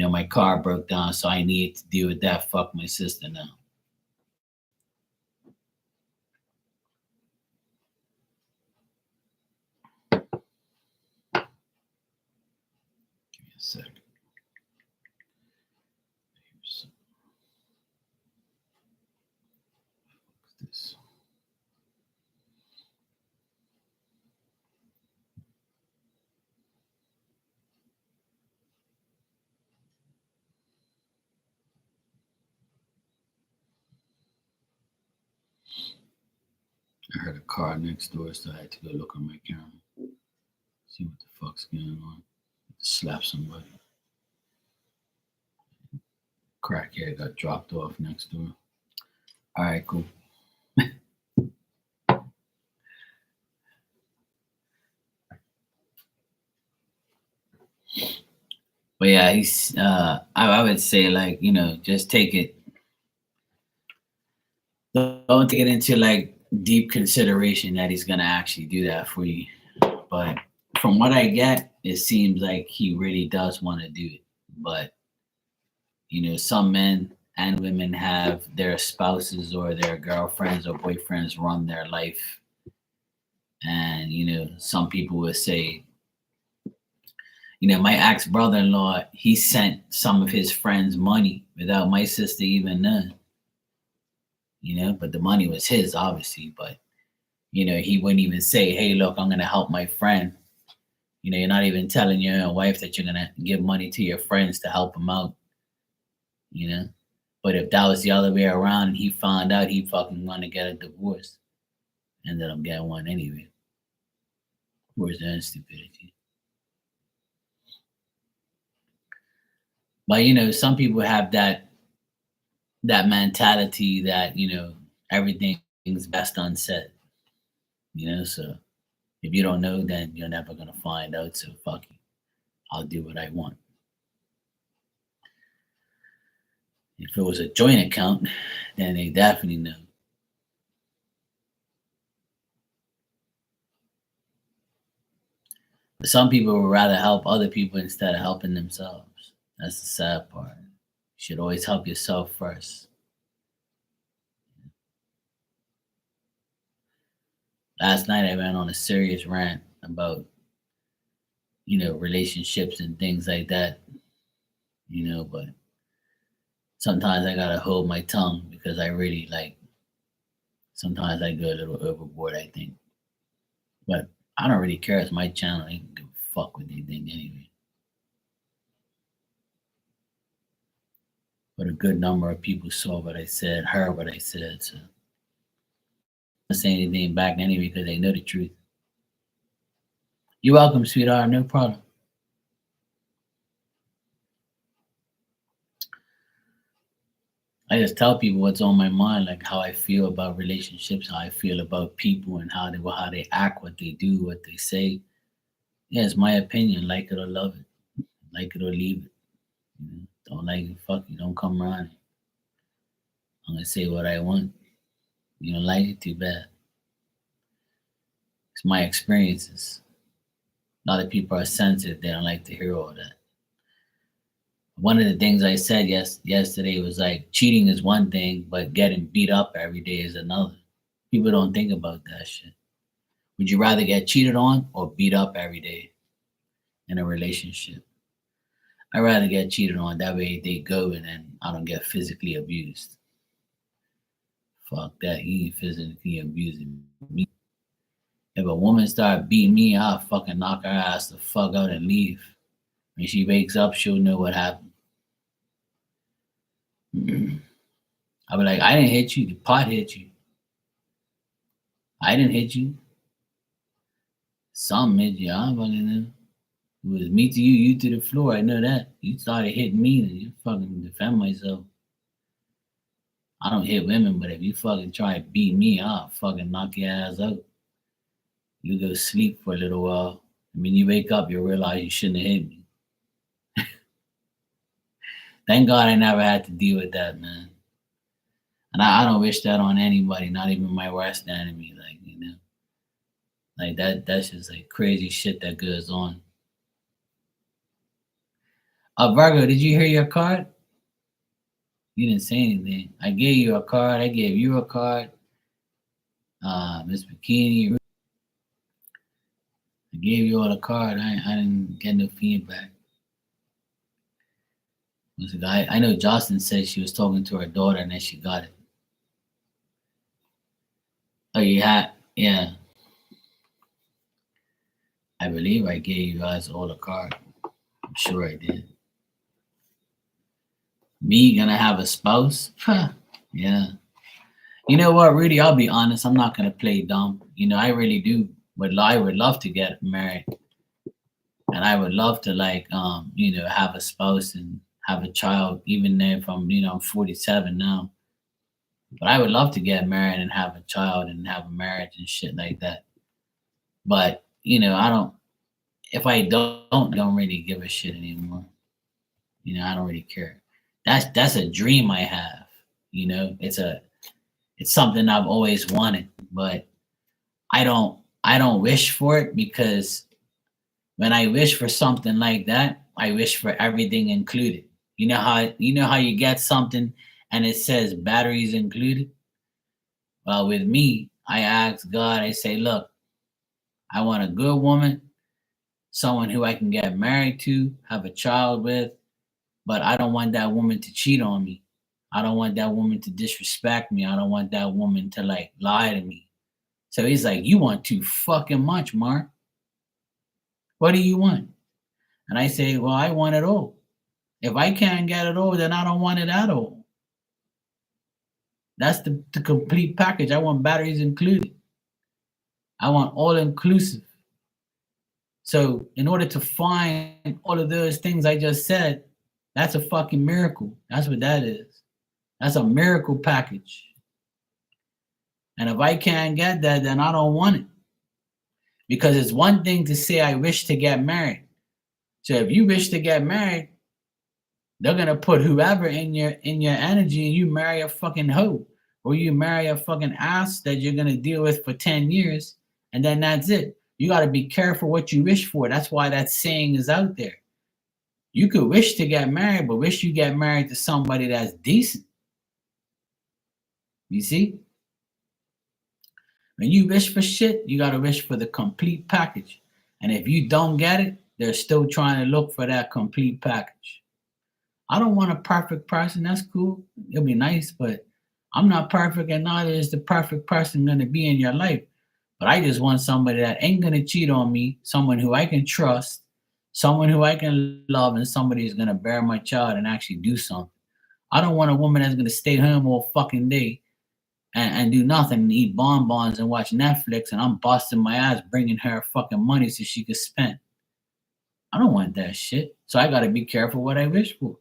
Or my car broke down, so I need to deal with that. Fuck my sister now. Give me a second. Here's this. I heard a car next door, so I had to go look on my camera, see what the fuck's going on. Slap somebody. Crackhead got dropped off next door. All right, cool. But yeah, he's. I would say like just take it. Don't take it into like deep consideration that he's gonna actually do that for you. But from what I get, it seems like he really does want to do it. But some men and women have their spouses or their girlfriends or boyfriends run their life, and some people would say, my ex brother-in-law, he sent some of his friends money without my sister even knowing. But the money was his, obviously. But he wouldn't even say, "Hey, look, I'm gonna help my friend." You're not even telling your own wife that you're gonna give money to your friends to help him out. But if that was the other way around and he found out, he fucking want to get a divorce. Ended up getting one anyway. Where's that stupidity? But some people have that mentality that everything's best unsaid. So if you don't know, then you're never gonna find out. So fuck you. I'll do what I want. If it was a joint account, then they definitely know. But some people would rather help other people instead of helping themselves. That's the sad part. You should always help yourself first. Last night I went on a serious rant about relationships and things like that. But sometimes I gotta hold my tongue because I really sometimes I go a little overboard, I think. But I don't really care. It's my channel. They can give a fuck what they think anyway. But a good number of people saw what I said, heard what I said, so I'm not saying anything back anyway because they know the truth. You're welcome, sweetheart. No problem. I just tell people what's on my mind, like how I feel about relationships, how I feel about people, and how they act, what they do, what they say. Yeah, it's my opinion. Like it or love it, like it or leave it. Don't like it, fuck you. Don't come around. I'm gonna say what I want. You don't like it, too bad. It's my experiences. A lot of people are sensitive. They don't like to hear all that. One of the things I said yesterday was like cheating is one thing, but getting beat up every day is another. People don't think about that shit. Would you rather get cheated on or beat up every day in a relationship? I'd rather get cheated on. That way they go and then I don't get physically abused. Fuck that. He ain't physically abusing me. If a woman start beating me, I'll fucking knock her ass the fuck out and leave. When she wakes up, she'll know what happened. I'll be like, I didn't hit you. The pot hit you. I didn't hit you. Something hit you. I don't fucking know. It was me to you, you to the floor. I know that. You started hitting me, then you fucking defend myself. I don't hit women, but if you fucking try to beat me, I'll fucking knock your ass out. You go sleep for a little while. And when you wake up, you realize you shouldn't have hit me. Thank God I never had to deal with that, man. And I don't wish that on anybody, not even my worst enemy. Like that's just like crazy shit that goes on. Virgo, did you hear your card? You didn't say anything. I gave you a card. I gave you a card. Miss Bikini. I gave you all a card. I didn't get no feedback. Was a guy I know. Jocelyn said she was talking to her daughter and then she got it. Oh, you had, yeah. I believe I gave you guys all a card. I'm sure I did. Me gonna have a spouse? Yeah. You know what, Rudy? I'll be honest. I'm not gonna play dumb. I really do. I would love to get married, and I would love to have a spouse and have a child. Even if I'm 47 now, but I would love to get married and have a child and have a marriage and shit like that. But I don't. If I don't really give a shit anymore. I don't really care. That's a dream I have. It's something I've always wanted, but I don't wish for it, because when I wish for something like that, I wish for everything included. You know how you get something and it says batteries included? Well, with me, I ask God, I say, look, I want a good woman, someone who I can get married to, have a child with, but I don't want that woman to cheat on me. I don't want that woman to disrespect me. I don't want that woman to lie to me. So he's like, you want too fucking much, Mark. What do you want? And I say, well, I want it all. If I can't get it all, then I don't want it at all. That's the complete package. I want batteries included. I want all inclusive. So in order to find all of those things I just said, that's a fucking miracle. That's what that is. That's a miracle package. And if I can't get that, then I don't want it. Because it's one thing to say I wish to get married. So if you wish to get married, they're gonna put whoever in your energy, and you marry a fucking hoe, or you marry a fucking ass that you're gonna deal with for 10 years, and then that's it. You gotta be careful what you wish for. That's why that saying is out there. You could wish to get married, but wish you get married to somebody that's decent. You see? When you wish for shit, you gotta wish for the complete package. And if you don't get it, they're still trying to look for that complete package. I don't want a perfect person. That's cool. It'll be nice, but I'm not perfect, and neither is the perfect person going to be in your life. But I just want somebody that ain't going to cheat on me, someone who I can trust, someone who I can love, and somebody who's going to bear my child and actually do something. I don't want a woman that's going to stay home all fucking day and do nothing and eat bonbons and watch Netflix, and I'm busting my ass bringing her fucking money so she could spend. I don't want that shit. So I got to be careful what I wish for.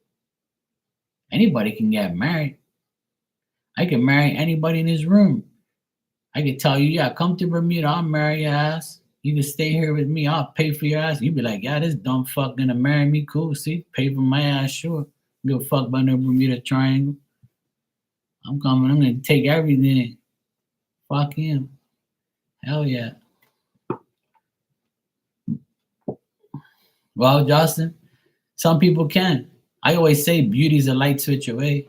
Anybody can get married. I can marry anybody in this room. I can tell you, yeah, come to Bermuda, I'll marry your ass. You can stay here with me, I'll pay for your ass. You be like, yeah, this dumb fuck gonna marry me, cool, see? Pay for my ass, sure. Give a fuck about no Bermuda Triangle. I'm coming, I'm gonna take everything. Fuck him. Hell yeah. Well, Justin, some people can. I always say beauty's a light switch away.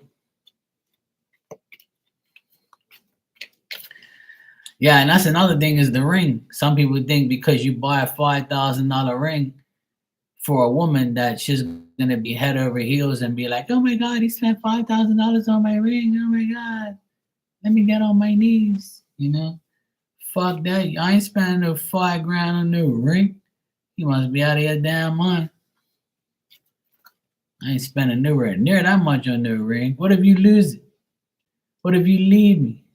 Yeah, and that's another thing is the ring. Some people think because you buy a $5,000 ring for a woman that she's gonna be head over heels and be like, "Oh my God, he spent $5,000 on my ring. Oh my God, let me get on my knees." Fuck that. I ain't spending no $5,000 on no ring. You must be out of your damn mind. I ain't spending nowhere near that much on no ring. What if you lose it? What if you leave me?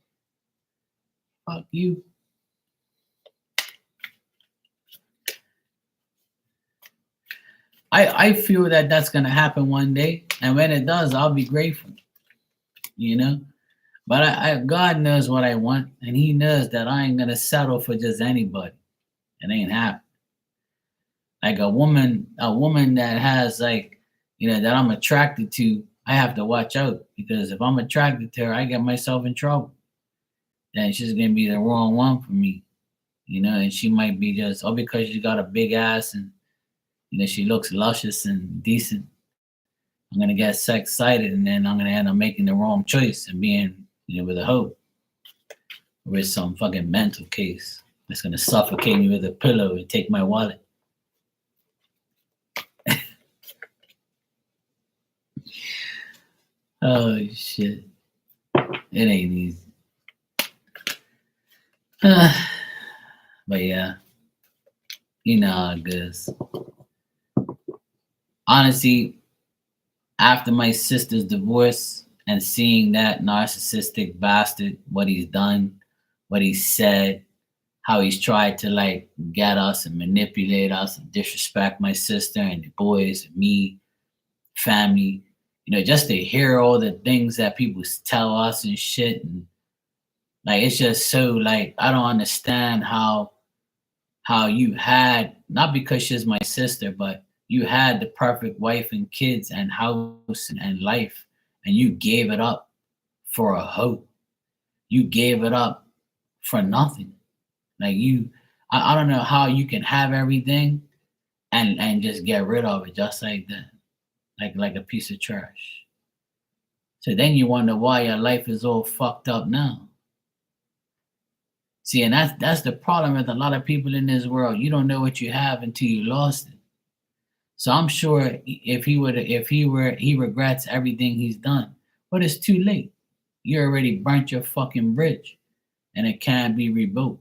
Fuck you. I feel that that's going to happen one day. And when it does, I'll be grateful. But God knows what I want. And he knows that I ain't going to settle for just anybody. It ain't happening. Like a woman that has that I'm attracted to, I have to watch out. Because if I'm attracted to her, I get myself in trouble. Then she's going to be the wrong one for me. And she might be just, because she got a big ass and, she looks luscious and decent. I'm going to get so excited, and then I'm going to end up making the wrong choice and being, with a hoe. With some fucking mental case that's going to suffocate me with a pillow and take my wallet. Oh, shit. It ain't easy. But yeah, how it goes. Honestly, after my sister's divorce, and seeing that narcissistic bastard, what he's done, what he said, how he's tried to like get us and manipulate us and disrespect my sister and the boys and me, family, just to hear all the things that people tell us and shit. And like, it's just so like, I don't understand how you had, not because she's my sister, but you had the perfect wife and kids and house and life, and you gave it up for a hoe. You gave it up for nothing. Like I don't know how you can have everything and just get rid of it just like that, like a piece of trash. So then you wonder why your life is all fucked up now. See, and that's the problem with a lot of people in this world. You don't know what you have until you lost it. So I'm sure he regrets everything he's done, but it's too late. You already burnt your fucking bridge, and it can't be rebuilt.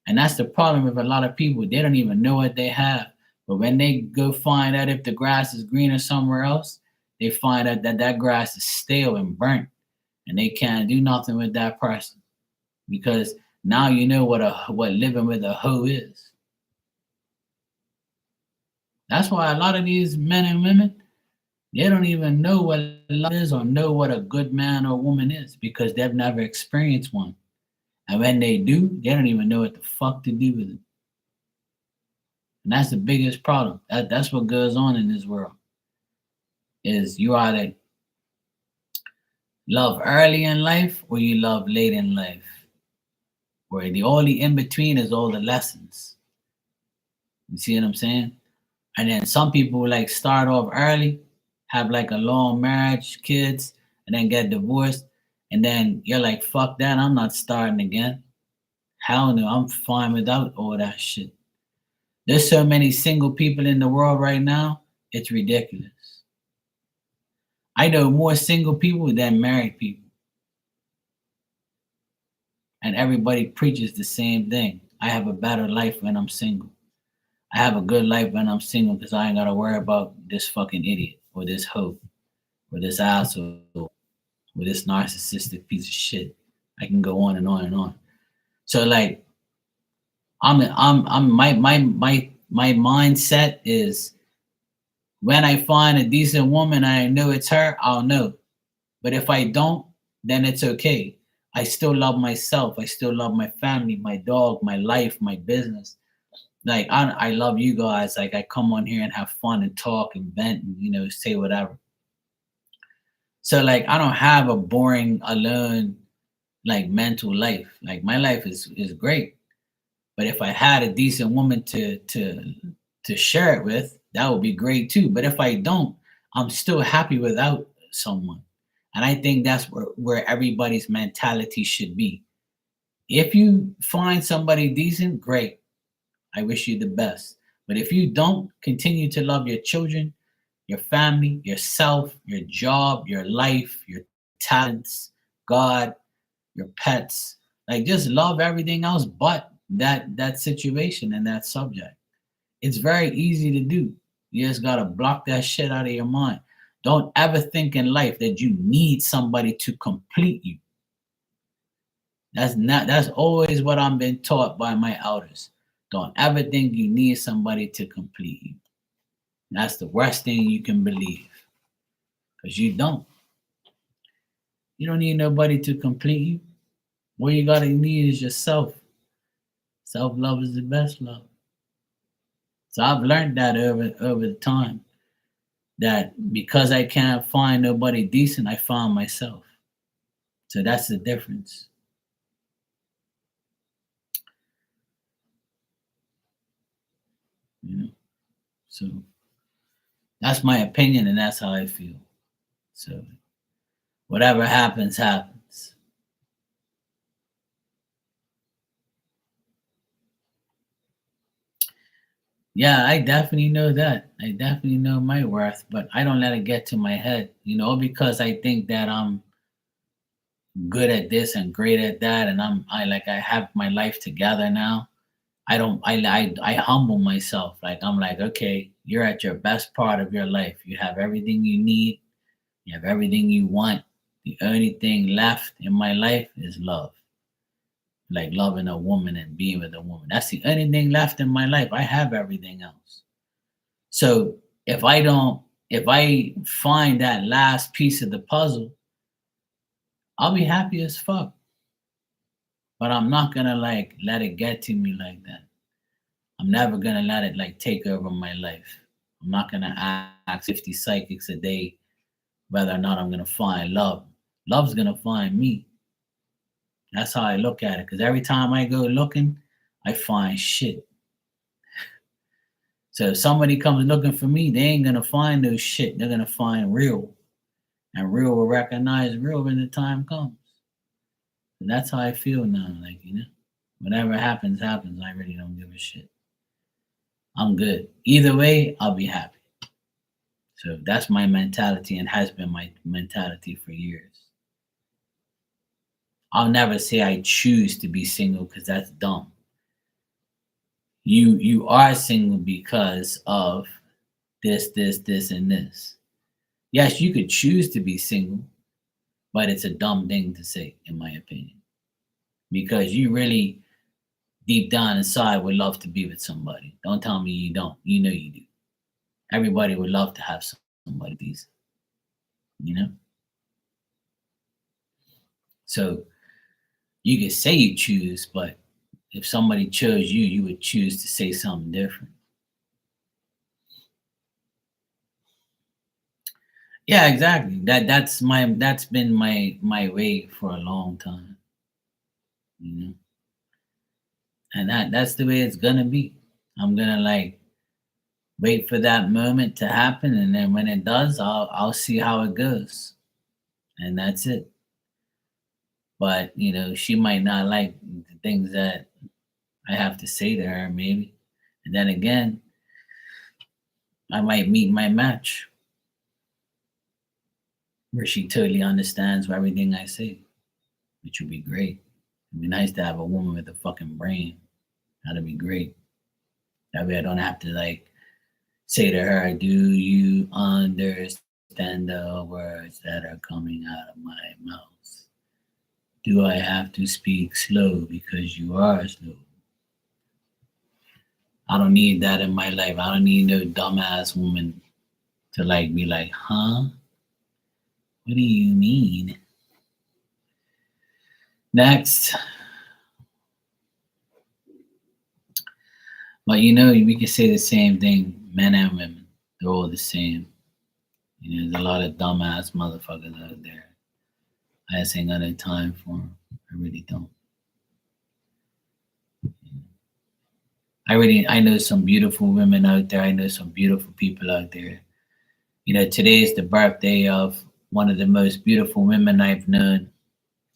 And that's the problem with a lot of people. They don't even know what they have, but when they go find out if the grass is greener somewhere else, they find out that that grass is stale and burnt, and they can't do nothing with that person because now you know what living with a hoe is. That's why a lot of these men and women, they don't even know what love is or know what a good man or woman is because they've never experienced one. And when they do, they don't even know what the fuck to do with it. And that's the biggest problem. That's what goes on in this world. Is you either love early in life or you love late in life. Where the only in between is all the lessons. You see what I'm saying? And then some people like start off early, have like a long marriage, kids, and then get divorced. And then you're like, fuck that, I'm not starting again. Hell no, I'm fine without all that shit. There's so many single people in the world right now, it's ridiculous. I know more single people than married people. And everybody preaches the same thing. I have a better life when I'm single. I have a good life when I'm single because I ain't gotta worry about this fucking idiot or this hoe or this asshole or this narcissistic piece of shit. I can go on and on and on. So like I'm my mindset is when I find a decent woman, I know it's her, I'll know. But if I don't, then it's okay. I still love myself. I still love my family, my dog, my life, my business. Like I love you guys. Like I come on here and have fun and talk and vent and say whatever. So like I don't have a boring, alone, like mental life. Like my life is great. But if I had a decent woman to share it with, that would be great too. But if I don't, I'm still happy without someone. And I think that's where everybody's mentality should be. If you find somebody decent, great. I wish you the best. But if you don't, continue to love your children, your family, yourself, your job, your life, your talents, God, your pets. Like just love everything else but that situation and that subject. It's very easy to do. You just gotta block that shit out of your mind. Don't ever think in life that you need somebody to complete you. That's always what I'm been taught by my elders. Don't ever think you need somebody to complete you. That's the worst thing you can believe. Because you don't. You don't need nobody to complete you. What you gotta need is yourself. Self-love is the best love. So I've learned that over the time. That because I can't find nobody decent, I found myself. So that's the difference. You know. So that's my opinion and that's how I feel. So whatever happens, happens. Yeah, I definitely know that. I definitely know my worth, but I don't let it get to my head, because I think that I'm good at this and great at that, and I have my life together now. I don't I humble myself. Like I'm like, okay, you're at your best part of your life. You have everything you need. You have everything you want. The only thing left in my life is love. Like loving a woman and being with a woman. That's the only thing left in my life. I have everything else. So if I don't, if I find that last piece of the puzzle, I'll be happy as fuck. But I'm not gonna like let it get to me like that. I'm never gonna let it like take over my life. I'm not gonna ask 50 psychics a day whether or not I'm gonna find love. Love's gonna find me. That's how I look at it. Because every time I go looking, I find shit. So if somebody comes looking for me, they ain't gonna find no shit. They're gonna find real. And real will recognize real when the time comes. And that's how I feel now. Like, whatever happens, happens. I really don't give a shit. I'm good. Either way, I'll be happy. So that's my mentality and has been my mentality for years. I'll never say I choose to be single because that's dumb. You are single because of this, and this. Yes, you could choose to be single, but it's a dumb thing to say, in my opinion. Because you really, deep down inside, would love to be with somebody. Don't tell me you don't. You know you do. Everybody would love to have somebody decent, you know? So you could say you choose, but if somebody chose you, you would choose to say something different. Yeah, exactly. That's been my way for a long time, you know. And that's the way it's gonna be. I'm gonna like wait for that moment to happen, and then when it does, I'll see how it goes, and that's it. But she might not like the things that I have to say to her, maybe, and then again, I might meet my match where she totally understands everything I say, which would be great. It'd be nice to have a woman with a fucking brain. That'd be great. That way I don't have to like say to her, "Do you understand the words that are coming out of my mouth? Do I have to speak slow because you are slow?" I don't need that in my life. I don't need no dumbass woman to like be like, "Huh? What do you mean?" Next. But we can say the same thing, men and women. They're all the same. There's a lot of dumbass motherfuckers out there. I just ain't got no time for them. I really don't. I know some beautiful women out there. I know some beautiful people out there. Today is the birthday of one of the most beautiful women I've known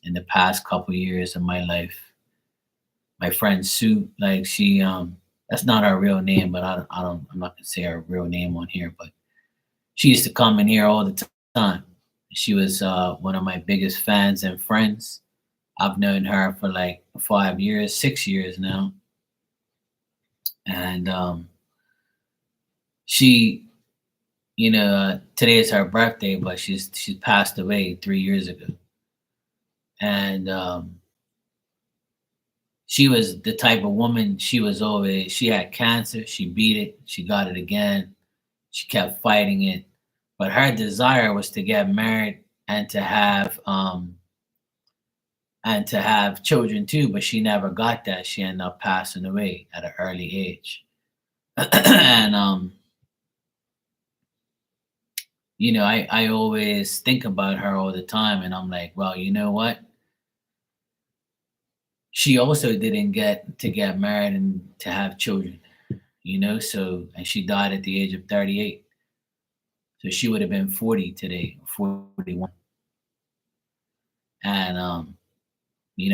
in the past couple years of my life. My friend Sue, like that's not her real name, but I'm not gonna say her real name on here, but she used to come in here all the time. She was one of my biggest fans and friends. I've known her for like 5 years, 6 years now. And she, today is her birthday, but she's passed away 3 years ago. And she was the type of woman, she had cancer, she beat it, she got it again, she kept fighting it. But her desire was to get married and to have children too, but she never got that. She ended up passing away at an early age. And I always think about her all the time, and I'm like, well, you know what? She also didn't get married and to have children, so, and she died at the age of 38. So she would have been 40 today, 41. And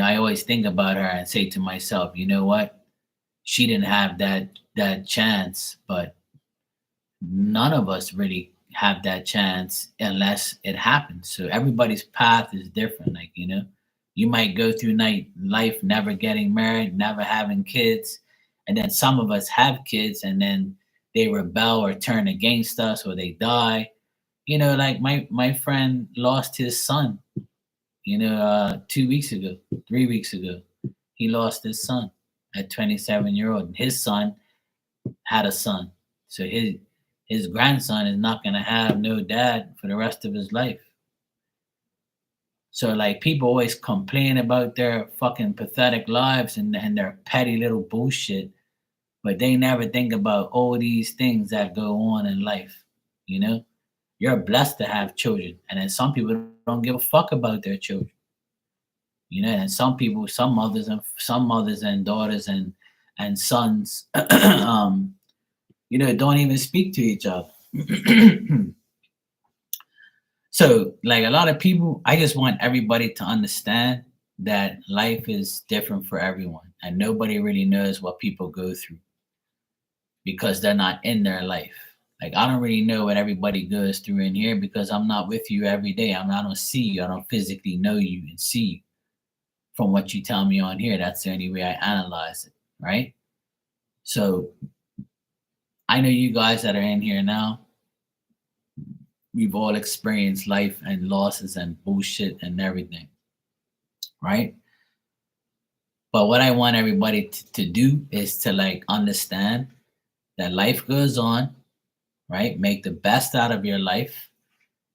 I always think about her and say to myself, you know what? She didn't have that chance, but none of us really have that chance unless it happens. So everybody's path is different. Like, you might go through life never getting married, never having kids, and then some of us have kids and then they rebel or turn against us or they die. Like my friend lost his son 2 weeks ago, 3 weeks ago, he lost his son at 27-year-old. His son had a son, so his grandson is not gonna have no dad for the rest of his life. So like people always complain about their fucking pathetic lives and their petty little bullshit, but they never think about all these things that go on in life. You know, you're blessed to have children, and then some people don't give a fuck about their children. And some people, some mothers and daughters and sons, don't even speak to each other. So, like a lot of people, I just want everybody to understand that life is different for everyone, and nobody really knows what people go through because they're not in their life. Like I don't really know what everybody goes through in here because I'm not with you every day. I don't see you. I don't physically know you and see you. From what you tell me on here, that's the only way I analyze it, right? So I know you guys that are in here now, we've all experienced life and losses and bullshit and everything, right? But what I want everybody to do is to like understand that life goes on, right? Make the best out of your life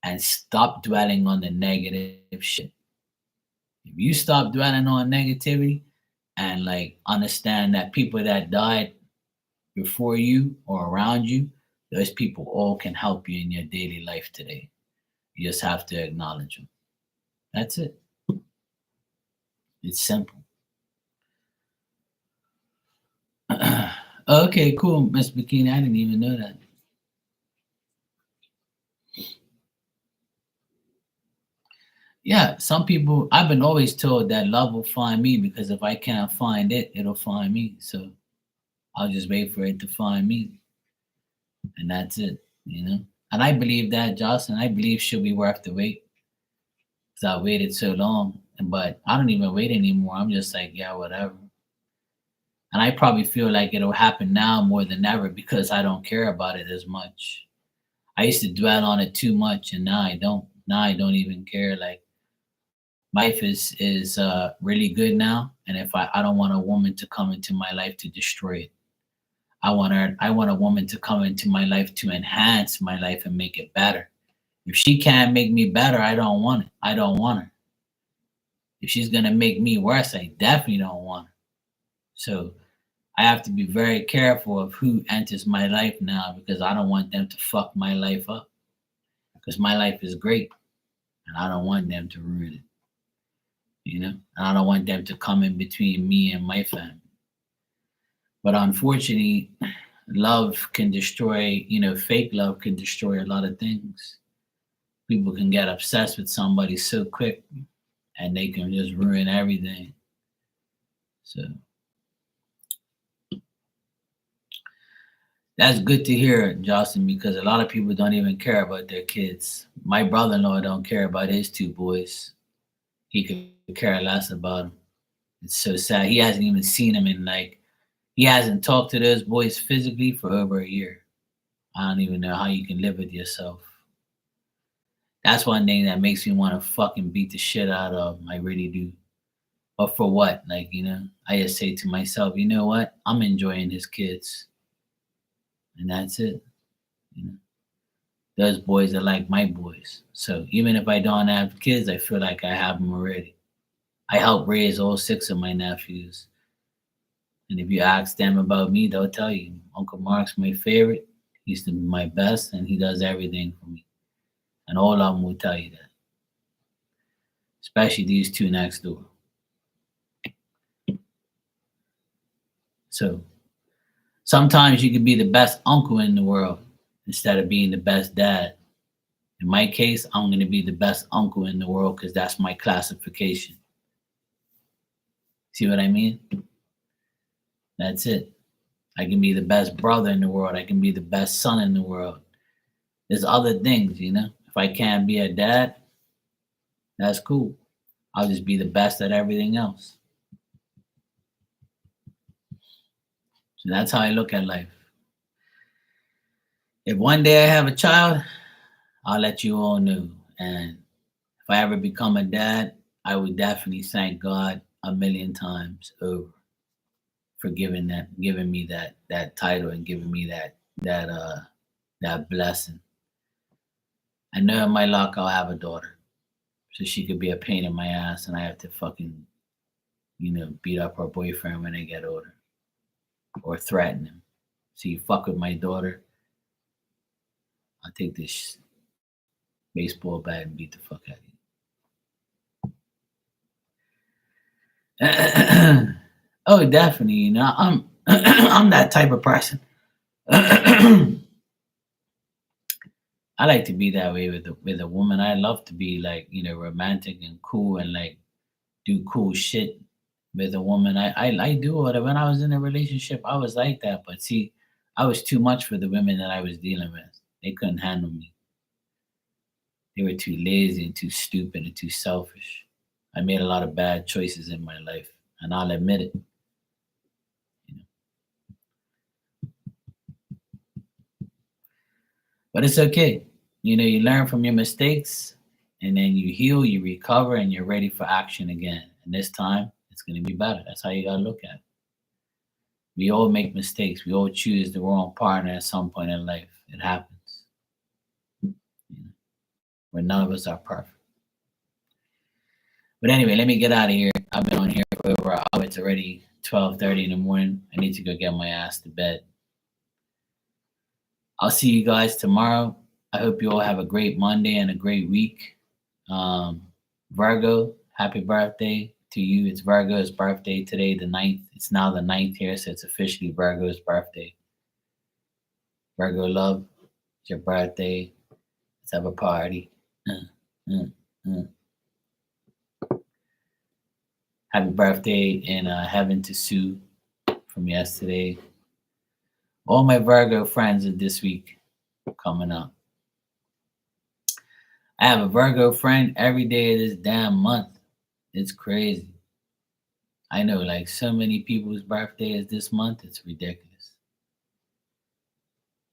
and stop dwelling on the negative shit. If you stop dwelling on negativity and like understand that people that died before you or around you, those people all can help you in your daily life today. You just have to acknowledge them. That's it. It's simple. Okay, cool, Miss Bikini. I didn't even know that. Yeah, some people, I've been always told that love will find me because if I can't find it, it'll find me. So I'll just wait for it to find me. And that's it. And I believe that, Jocelyn. I believe she'll be worth the wait because I waited so long. But I don't even wait anymore. I'm just like, yeah, whatever. And I probably feel like it'll happen now more than ever because I don't care about it as much. I used to dwell on it too much, and now I don't. Now I don't even care. Like life is really good now, and if I don't want a woman to come into my life to destroy it. I want a woman to come into my life to enhance my life and make it better. If she can't make me better, I don't want it. I don't want her. If she's gonna make me worse, I definitely don't want her. So I have to be very careful of who enters my life now because I don't want them to fuck my life up. Because my life is great and I don't want them to ruin it. And I don't want them to come in between me and my family. But unfortunately, love can destroy, fake love can destroy a lot of things. People can get obsessed with somebody so quick and they can just ruin everything. So that's good to hear, Jocelyn, because a lot of people don't even care about their kids. My brother-in-law don't care about his two boys. He could care less about them. It's so sad. He hasn't even seen them in like he hasn't talked to those boys physically for over a year. I don't even know how you can live with yourself. That's one thing that makes me want to fucking beat the shit out of him. I really do. But for what? Like, I just say to myself, you know what? I'm enjoying his kids. And that's it. You know, those boys are like my boys. So even if I don't have kids, I feel like I have them already. I helped raise all 6 of my nephews. And if you ask them about me, they'll tell you Uncle Mark's my favorite. He's my best, and he does everything for me. And all of them will tell you that, especially these two next door. So sometimes you can be the best uncle in the world instead of being the best dad. In my case, I'm going to be the best uncle in the world because that's my classification. See what I mean? That's it. I can be the best brother in the world. I can be the best son in the world. There's other things. If I can't be a dad, that's cool. I'll just be the best at everything else. So that's how I look at life. If one day I have a child, I'll let you all know. And if I ever become a dad, I would definitely thank God a million times over for giving me that title and giving me that blessing. I know in my luck I'll have a daughter, so she could be a pain in my ass, and I have to fucking beat up her boyfriend when they get older or threaten him. So you fuck with my daughter, I'll take this baseball bat and beat the fuck out of you. Oh, definitely. I'm I'm that type of person. I like to be that way with a woman. I love to be like romantic and cool and like do cool shit with a woman. I do it. When I was in a relationship, I was like that. But see, I was too much for the women that I was dealing with. They couldn't handle me. They were too lazy and too stupid and too selfish. I made a lot of bad choices in my life, and I'll admit it. You know. But it's okay. You learn from your mistakes, and then you heal, you recover, and you're ready for action again. And this time, it's going to be better. That's how you got to look at it. We all make mistakes. We all choose the wrong partner at some point in life. It happens. Where none of us are perfect. But anyway, let me get out of here. I've been on here for over an hour. It's already 12:30 in the morning. I need to go get my ass to bed. I'll see you guys tomorrow. I hope you all have a great Monday and a great week. Virgo, happy birthday to you. It's Virgo's birthday today, the 9th. It's now the 9th here, so it's officially Virgo's birthday. Virgo love, it's your birthday. Let's have a party. Happy birthday and heaven to Sue from yesterday. All my Virgo friends are this week coming up. I have a Virgo friend every day of this damn month. It's crazy. I know, like so many people's birthday is this month. It's ridiculous.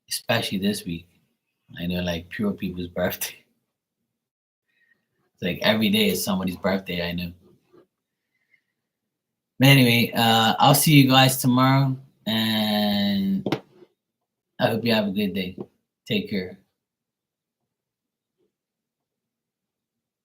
Especially this week. I know, like pure people's birthday. It's like every day is somebody's birthday. I know. But anyway, I'll see you guys tomorrow, and I hope you have a good day. Take care.